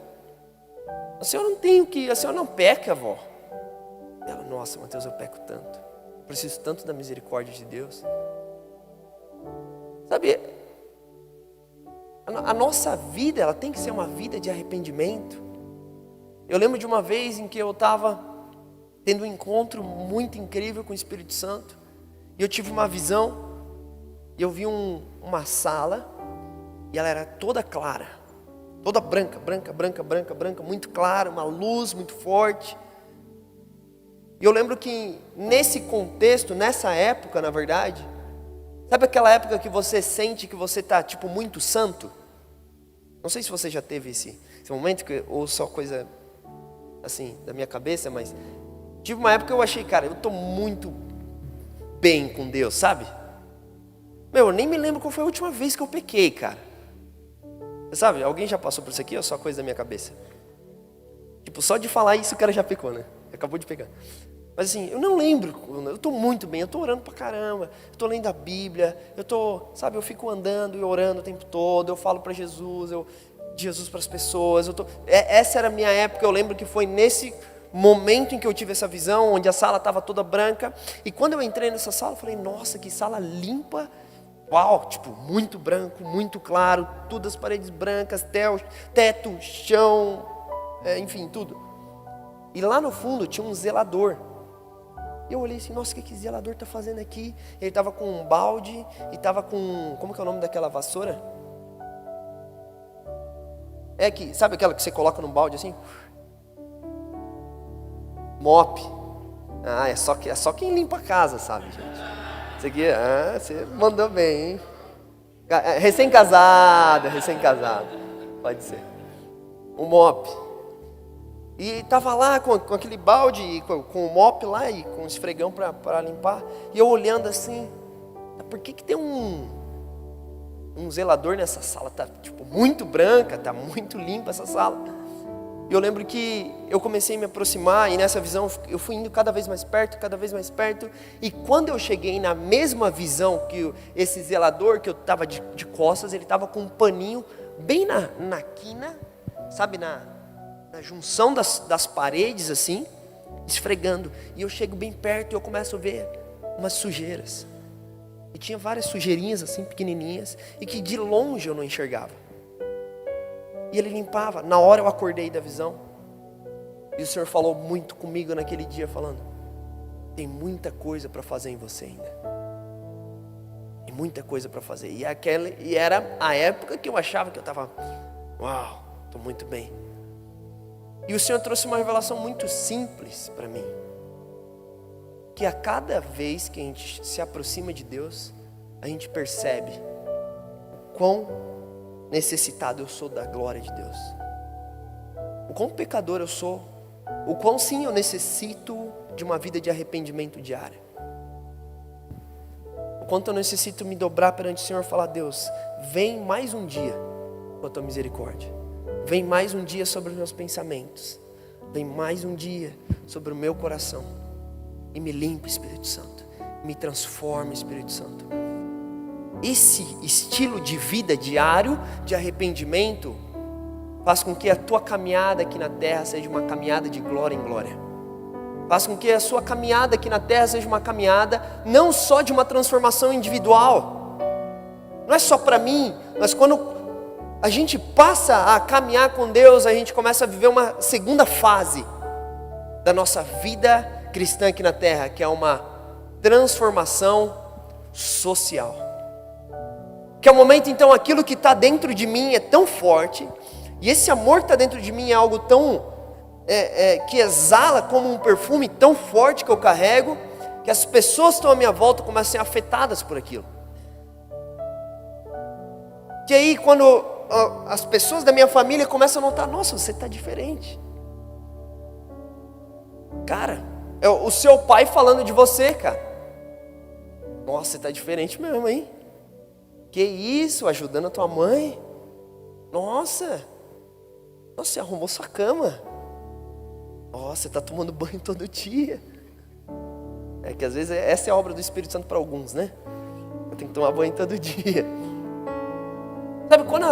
A senhora não tem o que, a senhora não peca, avó. Ela: nossa, Mateus, eu peco tanto, eu preciso tanto da misericórdia de Deus. Sabe, a nossa vida, ela tem que ser uma vida de arrependimento. Eu lembro de uma vez em que eu estava tendo um encontro muito incrível com o Espírito Santo, e eu tive uma visão, e eu vi uma sala, e ela era toda clara, toda branca, muito clara, uma luz muito forte. E eu lembro que nesse contexto, nessa época, na verdade, sabe aquela época que você sente que você está tipo muito santo? Não sei se você já teve esse momento, ou só coisa assim da minha cabeça, mas tive uma época que eu achei: cara, eu estou muito bem com Deus, sabe? Eu nem me lembro qual foi a última vez que eu pequei, cara. Você sabe, alguém já passou por isso aqui ou só coisa da minha cabeça? Tipo, só de falar isso o cara já pecou, né? Acabou de pegar. Mas assim, eu não lembro, eu estou muito bem, eu estou orando pra caramba, eu estou lendo a Bíblia, eu fico andando e orando o tempo todo, eu falo para Jesus, Jesus para as pessoas, essa era a minha época. Eu lembro que foi nesse momento em que eu tive essa visão, onde a sala estava toda branca, e quando eu entrei nessa sala, eu falei: nossa, que sala limpa, uau, tipo, muito branco, muito claro, tudo as paredes brancas, teto, chão, enfim, tudo. E lá no fundo tinha um zelador. Eu olhei assim: nossa, o que zelador está fazendo aqui? Ele estava com um balde e estava com, como que é o nome daquela vassoura? é que, sabe aquela que você coloca num balde assim? Mop. É só quem limpa a casa, sabe, gente? Isso aqui, você mandou bem, hein? Recém-casada. Pode ser. Um mop. E tava lá com aquele balde, com o mop lá e com o esfregão para limpar. E eu olhando assim, por que tem um zelador nessa sala? Tá tipo muito branca, tá muito limpa essa sala. E eu lembro que eu comecei a me aproximar e nessa visão eu fui indo cada vez mais perto. E quando eu cheguei na mesma visão que esse zelador, que eu estava de costas, ele estava com um paninho bem na quina, sabe, na junção das paredes assim, esfregando. E eu chego bem perto e eu começo a ver umas sujeiras. E tinha várias sujeirinhas assim, pequenininhas, e que de longe eu não enxergava. E ele limpava. Na hora eu acordei da visão. E o Senhor falou muito comigo naquele dia, falando: tem muita coisa para fazer em você ainda. Tem muita coisa para fazer. E era a época que eu achava que eu estava, uau, estou muito bem. E o Senhor trouxe uma revelação muito simples para mim. Que a cada vez que a gente se aproxima de Deus, a gente percebe quão necessitado eu sou da glória de Deus. O quão pecador eu sou. O quão sim eu necessito de uma vida de arrependimento diário. O quanto eu necessito me dobrar perante o Senhor e falar: Deus, vem mais um dia com a tua misericórdia. Vem mais um dia sobre os meus pensamentos. Vem mais um dia sobre o meu coração. E me limpa, Espírito Santo. Me transforma, Espírito Santo. Esse estilo de vida diário, de arrependimento, faz com que a tua caminhada aqui na terra seja uma caminhada de glória em glória. Faz com que a sua caminhada aqui na terra seja uma caminhada não só de uma transformação individual. Não é só para mim, mas quando a gente passa a caminhar com Deus, a gente começa a viver uma segunda fase da nossa vida cristã aqui na terra, que é uma transformação social. Que é o momento então, aquilo que está dentro de mim é tão forte, e esse amor que está dentro de mim é algo tão, que exala como um perfume tão forte que eu carrego, que as pessoas que estão à minha volta começam a ser afetadas por aquilo. Que aí quando as pessoas da minha família começam a notar: nossa, você está diferente. Cara, é o seu pai falando de você, cara. Nossa, você está diferente mesmo, hein? Que isso, ajudando a tua mãe. Nossa, você arrumou sua cama. Nossa, você está tomando banho todo dia. É que às vezes essa é a obra do Espírito Santo para alguns, né? Eu tenho que tomar banho todo dia. Sabe, quando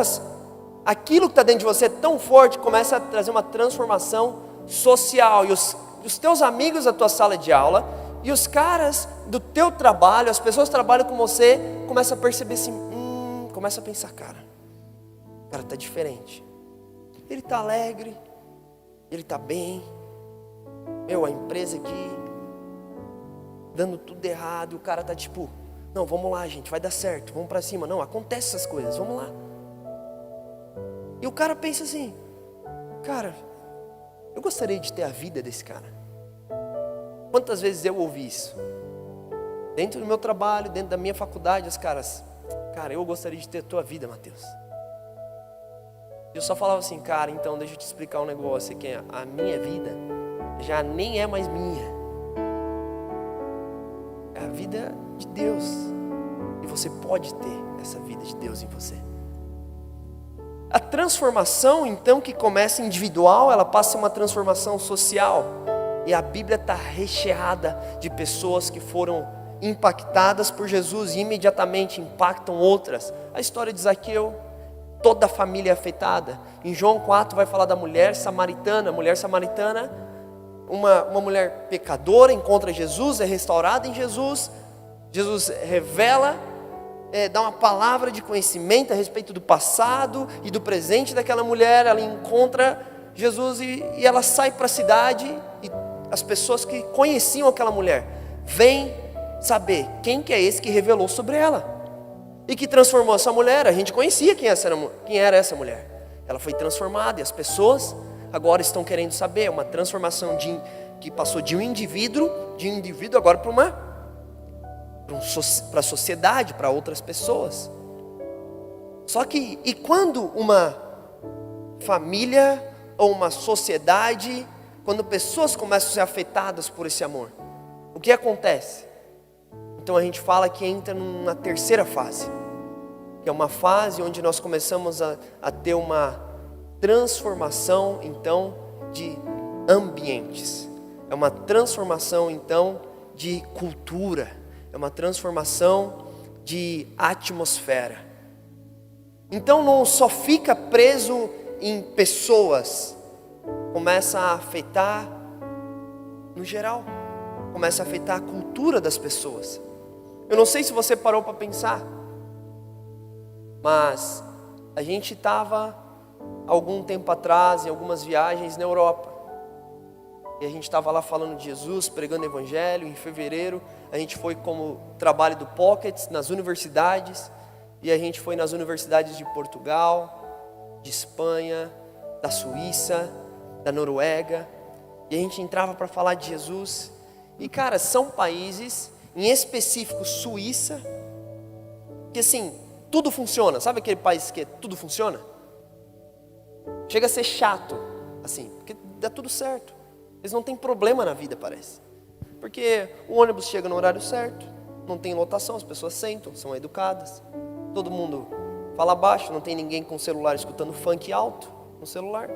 aquilo que está dentro de você é tão forte, começa a trazer uma transformação social. E os teus amigos da tua sala de aula, e os caras do teu trabalho, as pessoas que trabalham com você, começam a perceber assim, começa a pensar: cara está diferente. Ele está alegre, ele está bem. A empresa aqui dando tudo errado, e o cara está tipo: não, vamos lá, gente, vai dar certo, vamos para cima. Não, acontece essas coisas, vamos lá. E o cara pensa assim: cara, eu gostaria de ter a vida desse cara. Quantas vezes eu ouvi isso? Dentro do meu trabalho, dentro da minha faculdade, os caras: cara, eu gostaria de ter a tua vida, Mateus. Eu só falava assim: cara, então deixa eu te explicar um negócio aqui. A minha vida já nem é mais minha. É a vida de Deus. E você pode ter essa vida de Deus em você. A transformação, então, que começa individual, ela passa a ser uma transformação social. E a Bíblia está recheada de pessoas que foram impactadas por Jesus e imediatamente impactam outras. A história de Zaqueu, toda a família é afetada. Em João 4 vai falar da mulher samaritana. A mulher samaritana, uma mulher pecadora, encontra Jesus, é restaurada em Jesus. Jesus revela, dá uma palavra de conhecimento a respeito do passado e do presente daquela mulher. Ela encontra Jesus e ela sai para a cidade, e as pessoas que conheciam aquela mulher vêm saber quem que é esse que revelou sobre ela e que transformou essa mulher. A gente conhecia quem era essa mulher. ela foi transformada e as pessoas agora estão querendo saber. É uma transformação que passou de um indivíduo agora para a sociedade, para outras pessoas. Só que, e quando uma família ou uma sociedade, quando pessoas começam a ser afetadas por esse amor, o que acontece? Então a gente fala que entra numa terceira fase, que é uma fase onde nós começamos a ter uma transformação então de ambientes, é uma transformação então de cultura, é uma transformação de atmosfera. Então não só fica preso em pessoas, começa a afetar no geral, começa a afetar a cultura das pessoas. Eu não sei se você parou para pensar, mas a gente estava algum tempo atrás em algumas viagens na Europa, e a gente estava lá falando de Jesus, pregando o Evangelho. Em fevereiro a gente foi como trabalho do Pockets nas universidades, e a gente foi nas universidades de Portugal, de Espanha, da Suíça, da Noruega, e a gente entrava para falar de Jesus. E cara, são países, em específico Suíça, que assim, tudo funciona. Sabe aquele país que tudo funciona? Chega a ser chato, assim, porque dá tudo certo. Eles não têm problema na vida, parece. Porque o ônibus chega no horário certo, não tem lotação, as pessoas sentam, são educadas. Todo mundo fala baixo, não tem ninguém com celular escutando funk alto no celular.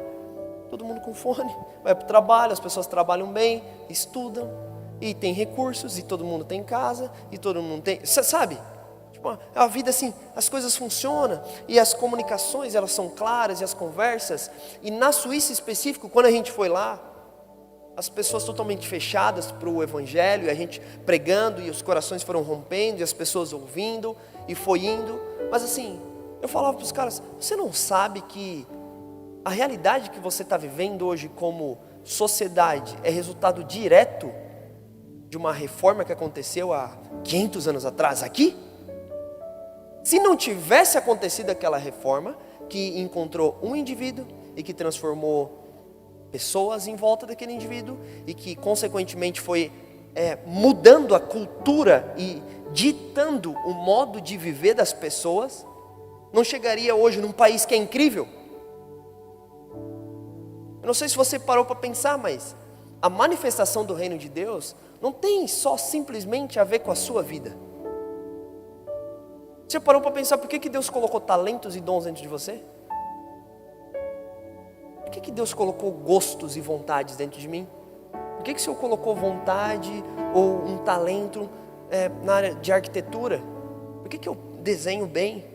Todo mundo com fone, vai para o trabalho, as pessoas trabalham bem, estudam, e tem recursos, e todo mundo tem casa, e todo mundo tem... Sabe? Tipo, a vida assim, as coisas funcionam, e as comunicações, elas são claras, e as conversas. E na Suíça em específico, quando a gente foi lá, as pessoas totalmente fechadas para o Evangelho, e a gente pregando, e os corações foram rompendo, e as pessoas ouvindo, e foi indo. Mas assim, eu falava para os caras, você não sabe que a realidade que você está vivendo hoje como sociedade é resultado direto de uma reforma que aconteceu há 500 anos atrás aqui? Se não tivesse acontecido aquela reforma que encontrou um indivíduo e que transformou pessoas em volta daquele indivíduo e que consequentemente foi mudando a cultura e ditando o modo de viver das pessoas, não chegaria hoje num país que é incrível. Eu não sei se você parou para pensar, mas a manifestação do reino de Deus não tem só simplesmente a ver com a sua vida. Você parou para pensar por que Deus colocou talentos e dons dentro de você? Por que Deus colocou gostos e vontades dentro de mim? Por que o Senhor colocou vontade ou um talento na área de arquitetura? Por que eu desenho bem?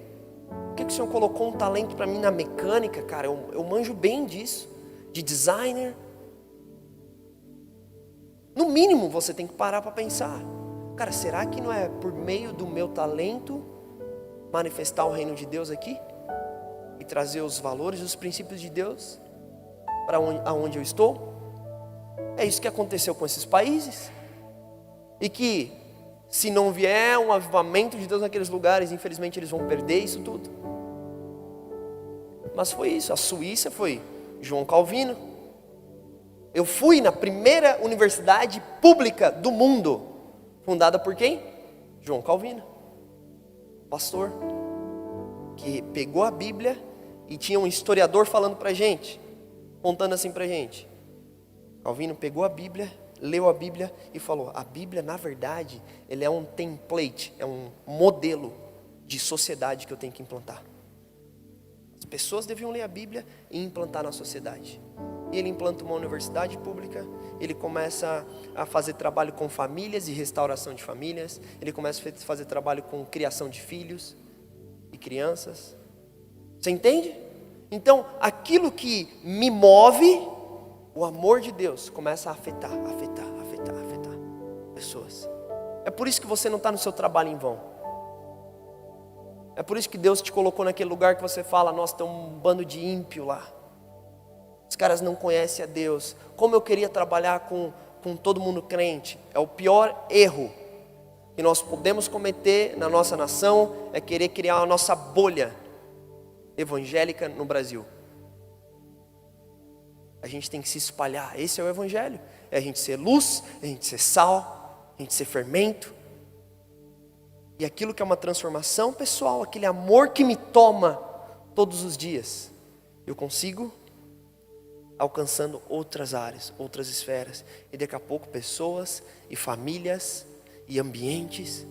Por que o Senhor colocou um talento para mim na mecânica, cara? Eu manjo bem disso, de designer. No mínimo você tem que parar para pensar, cara, será que não é por meio do meu talento manifestar o reino de Deus aqui? E trazer os valores, os princípios de Deus para aonde eu estou? É isso que aconteceu com esses países. E que se não vier um avivamento de Deus naqueles lugares, infelizmente eles vão perder isso tudo. Mas foi isso, a Suíça foi João Calvino. Eu fui na primeira universidade pública do mundo, fundada por quem? João Calvino, pastor, que pegou a Bíblia e tinha um historiador falando pra gente, contando assim pra gente. Calvino pegou a Bíblia, leu a Bíblia e falou, a Bíblia na verdade, ele é um template, é um modelo de sociedade que eu tenho que implantar. As pessoas deviam ler a Bíblia e implantar na sociedade. E ele implanta uma universidade pública, ele começa a fazer trabalho com famílias e restauração de famílias, ele começa a fazer trabalho com criação de filhos e crianças. Você entende? Então, aquilo que me move, o amor de Deus começa a afetar pessoas. É por isso que você não está no seu trabalho em vão. É por isso que Deus te colocou naquele lugar que você fala, nossa, tem um bando de ímpio lá. Os caras não conhecem a Deus. Como eu queria trabalhar com todo mundo crente. É o pior erro que nós podemos cometer na nossa nação, é querer criar a nossa bolha evangélica no Brasil. A gente tem que se espalhar. Esse é o Evangelho. É a gente ser luz, é a gente ser sal, a gente ser fermento. E aquilo que é uma transformação pessoal, aquele amor que me toma todos os dias, eu consigo alcançando outras áreas, outras esferas. E daqui a pouco pessoas e famílias e ambientes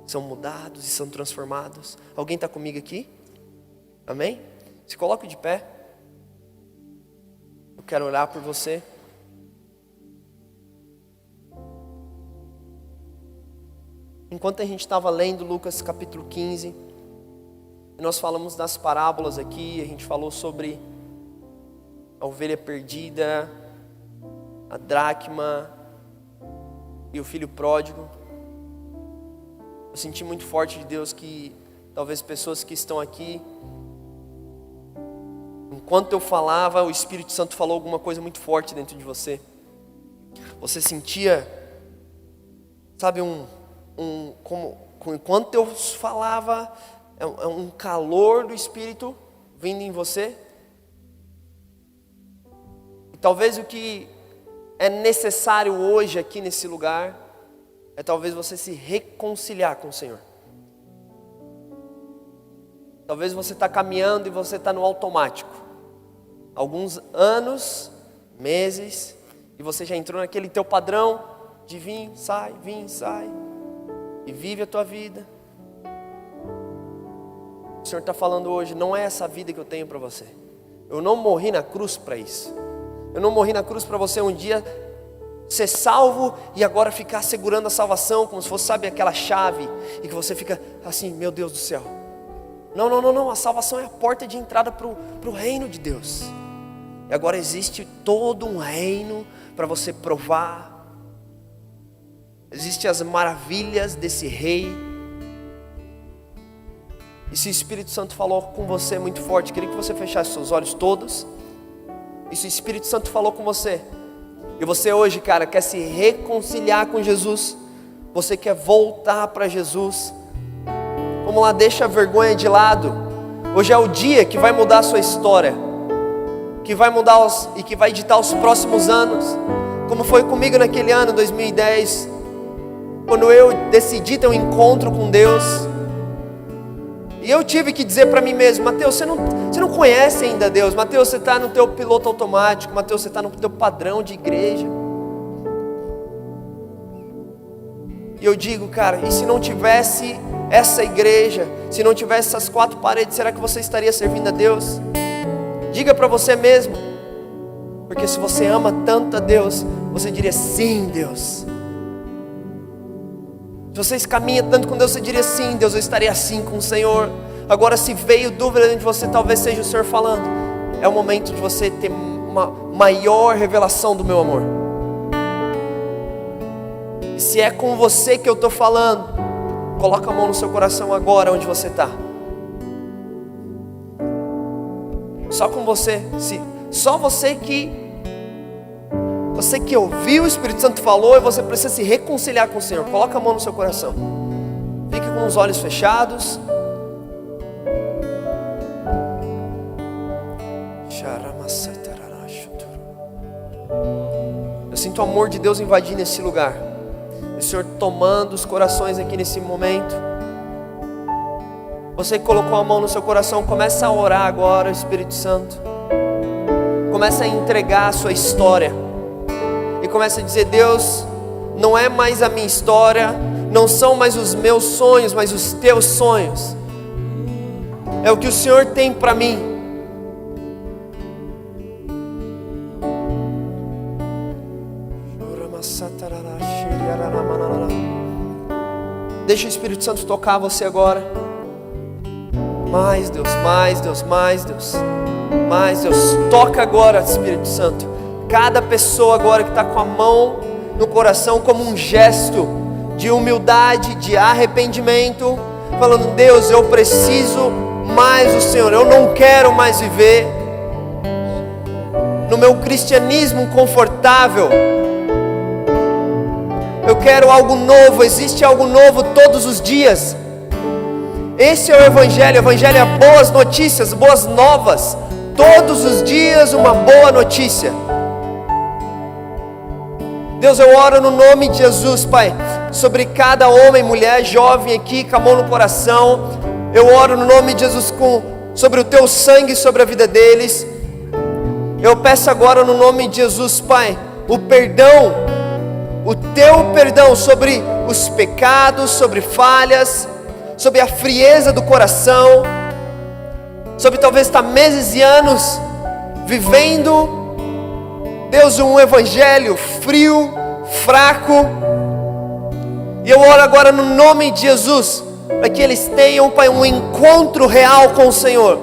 são mudados e são transformados. Alguém está comigo aqui? Amém? Se coloque de pé. Eu quero orar por você. Enquanto a gente estava lendo Lucas capítulo 15, nós falamos das parábolas aqui, a gente falou sobre a ovelha perdida, a dracma e o filho pródigo. Eu senti muito forte de Deus que talvez pessoas que estão aqui, enquanto eu falava, o Espírito Santo falou alguma coisa muito forte dentro de você. Você sentia, sabe, enquanto eu falava, um calor do Espírito vindo em você. E talvez o que é necessário hoje aqui nesse lugar é talvez você se reconciliar com o Senhor. Talvez você está caminhando e você está no automático. Alguns anos, meses, e você já entrou naquele teu padrão de vir, sai, e vive a tua vida. O Senhor está falando hoje, não é essa vida que eu tenho para você. Eu não morri na cruz para isso. Eu não morri na cruz para você um dia ser salvo e agora ficar segurando a salvação como se fosse, sabe, aquela chave, e que você fica assim, meu Deus do céu. Não, a salvação é a porta de entrada para o reino de Deus. E agora existe todo um reino para você provar. Existem as maravilhas desse rei. E se o Espírito Santo falou com você muito forte, queria que você fechasse seus olhos todos. E se o Espírito Santo falou com você, e você hoje, cara, quer se reconciliar com Jesus, você quer voltar para Jesus, vamos lá, deixa a vergonha de lado. Hoje é o dia que vai mudar a sua história, que vai mudar e que vai ditar os próximos anos, como foi comigo naquele ano, 2010, quando eu decidi ter um encontro com Deus. E eu tive que dizer para mim mesmo, Mateus, você não conhece ainda Deus. Mateus, você está no teu piloto automático. Mateus, você está no teu padrão de igreja. E eu digo, cara, e se não tivesse essa igreja, se não tivesse essas quatro paredes, será que você estaria servindo a Deus? Diga para você mesmo. Porque se você ama tanto a Deus, você diria, sim, Deus. Se você caminha tanto com Deus, você diria, sim, Deus, eu estaria assim com o Senhor. Agora, se veio dúvida dentro de você, talvez seja o Senhor falando, é o momento de você ter uma maior revelação do meu amor. E se é com você que eu estou falando, coloca a mão no seu coração agora, onde você está. Só com você, só você que ouviu, o Espírito Santo falou, e você precisa se reconciliar com o Senhor. Coloca a mão no seu coração. Fique com os olhos fechados. Eu sinto o amor de Deus invadindo esse lugar. O Senhor tomando os corações aqui nesse momento. Você que colocou a mão no seu coração, começa a orar agora, Espírito Santo. Começa a entregar a sua história. E começa a dizer, Deus, não é mais a minha história, não são mais os meus sonhos, mas os teus sonhos. É o que o Senhor tem para mim. Deixa o Espírito Santo tocar você agora. Mais Deus, mais Deus, mais Deus, mais Deus. Toca agora, Espírito Santo. Cada pessoa agora que está com a mão no coração como um gesto de humildade, de arrependimento, falando, Deus, eu preciso mais do Senhor, eu não quero mais viver no meu cristianismo confortável, eu quero algo novo, existe algo novo todos os dias. Esse é o Evangelho é boas notícias, boas novas, todos os dias uma boa notícia. Deus, eu oro no nome de Jesus, Pai, sobre cada homem, mulher, jovem aqui, com a mão no coração. Eu oro no nome de Jesus sobre o Teu sangue, sobre a vida deles. Eu peço agora no nome de Jesus, Pai, o perdão, o Teu perdão sobre os pecados, sobre falhas, sobre a frieza do coração, sobre talvez estar meses e anos vivendo, Deus, um evangelho frio, fraco. E eu oro agora no nome de Jesus, para que eles tenham, Pai, um encontro real com o Senhor.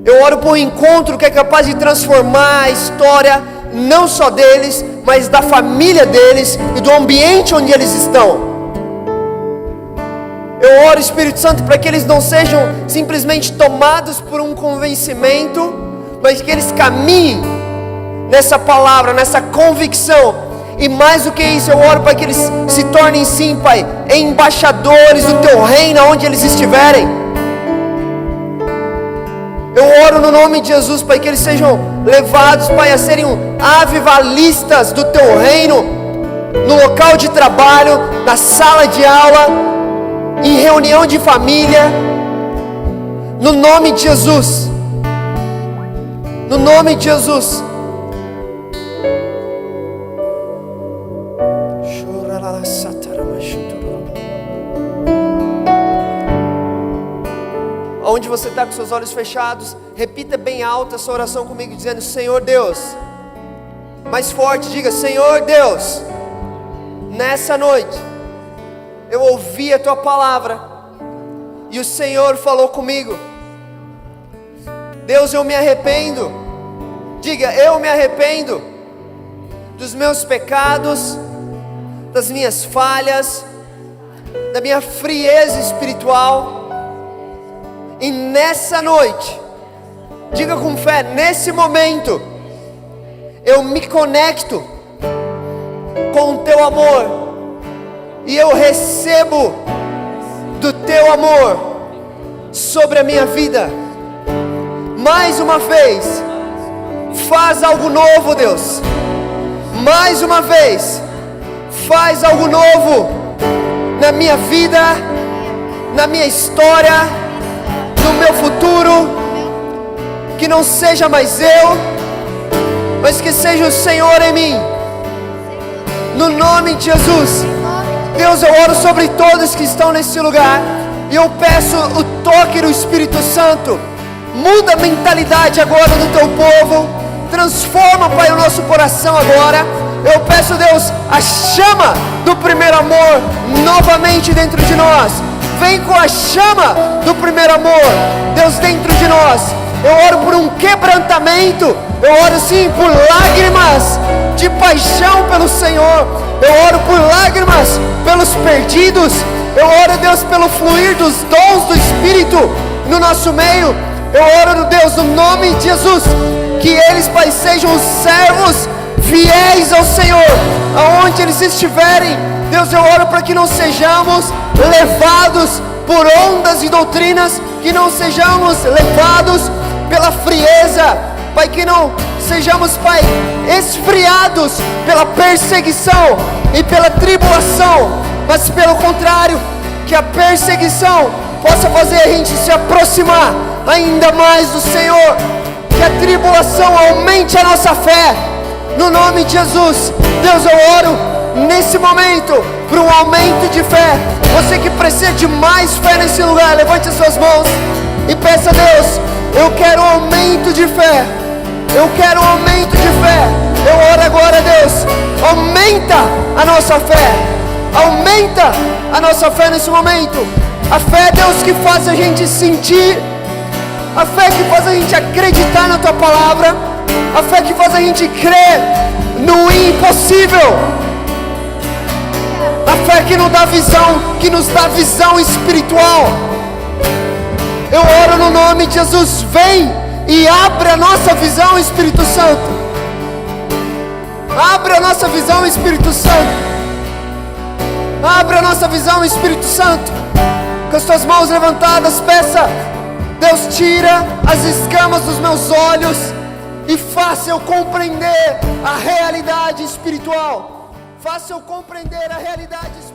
Eu oro por um encontro que é capaz de transformar a história, não só deles, mas da família deles e do ambiente onde eles estão. Eu oro, Espírito Santo, para que eles não sejam simplesmente tomados por um convencimento, mas que eles caminhem nessa palavra, nessa convicção. E mais do que isso, eu oro para que eles se tornem, sim, Pai, embaixadores do Teu reino onde eles estiverem. Eu oro no nome de Jesus, Pai, que eles sejam levados, Pai, a serem avivalistas do Teu reino, no local de trabalho, na sala de aula, em reunião de família, no nome de Jesus. No nome de Jesus. Onde você está com seus olhos fechados, repita bem alto essa oração comigo, dizendo: Senhor Deus. Mais forte, diga: Senhor Deus, nessa noite eu ouvi a Tua palavra e o Senhor falou comigo. Deus, eu me arrependo. Diga: eu me arrependo dos meus pecados, das minhas falhas, da minha frieza espiritual. E nessa noite, diga com fé, nesse momento, eu me conecto com o Teu amor e eu recebo do Teu amor sobre a minha vida. Mais uma vez, faz algo novo, Deus. Mais uma vez, faz algo novo na minha vida, na minha história, no meu futuro. Que não seja mais eu, mas que seja o Senhor em mim. No nome de Jesus. Deus, eu oro sobre todos que estão nesse lugar e eu peço o toque do Espírito Santo. Muda a mentalidade agora do Teu povo. Transforma, Pai, o nosso coração agora. Eu peço, Deus, a chama do primeiro amor novamente dentro de nós. Vem com a chama do primeiro amor, Deus, dentro de nós. Eu oro por um quebrantamento. Eu oro sim por lágrimas de paixão pelo Senhor. Eu oro por lágrimas pelos perdidos. Eu oro, Deus, pelo fluir dos dons do Espírito no nosso meio. Eu oro, Deus, no nome de Jesus, que eles, Pai, sejam os servos fiéis ao Senhor, aonde eles estiverem. Deus, eu oro para que não sejamos levados por ondas e doutrinas, que não sejamos levados pela frieza, Pai, que não sejamos, Pai, esfriados pela perseguição e pela tribulação, mas pelo contrário, que a perseguição possa fazer a gente se aproximar ainda mais do Senhor, que a tribulação aumente a nossa fé, no nome de Jesus. Deus, eu oro nesse momento por um aumento de fé. Você que precisa de mais fé nesse lugar, levante as suas mãos e peça a Deus: eu quero um aumento de fé. Eu quero um aumento de fé. Eu oro agora, Deus, aumenta a nossa fé. Aumenta a nossa fé nesse momento. A fé, Deus, que faz a gente sentir. A fé que faz a gente acreditar na Tua palavra. A fé que faz a gente crer no impossível. A fé que nos dá visão, que nos dá visão espiritual. Eu oro no nome de Jesus. Vem e abre a nossa visão, Espírito Santo. Abre a nossa visão, Espírito Santo. Abre a nossa visão, Espírito Santo. Com as Tuas mãos levantadas, peça: Deus, tira as escamas dos meus olhos. e faça eu compreender a realidade espiritual. Faça eu compreender a realidade espiritual.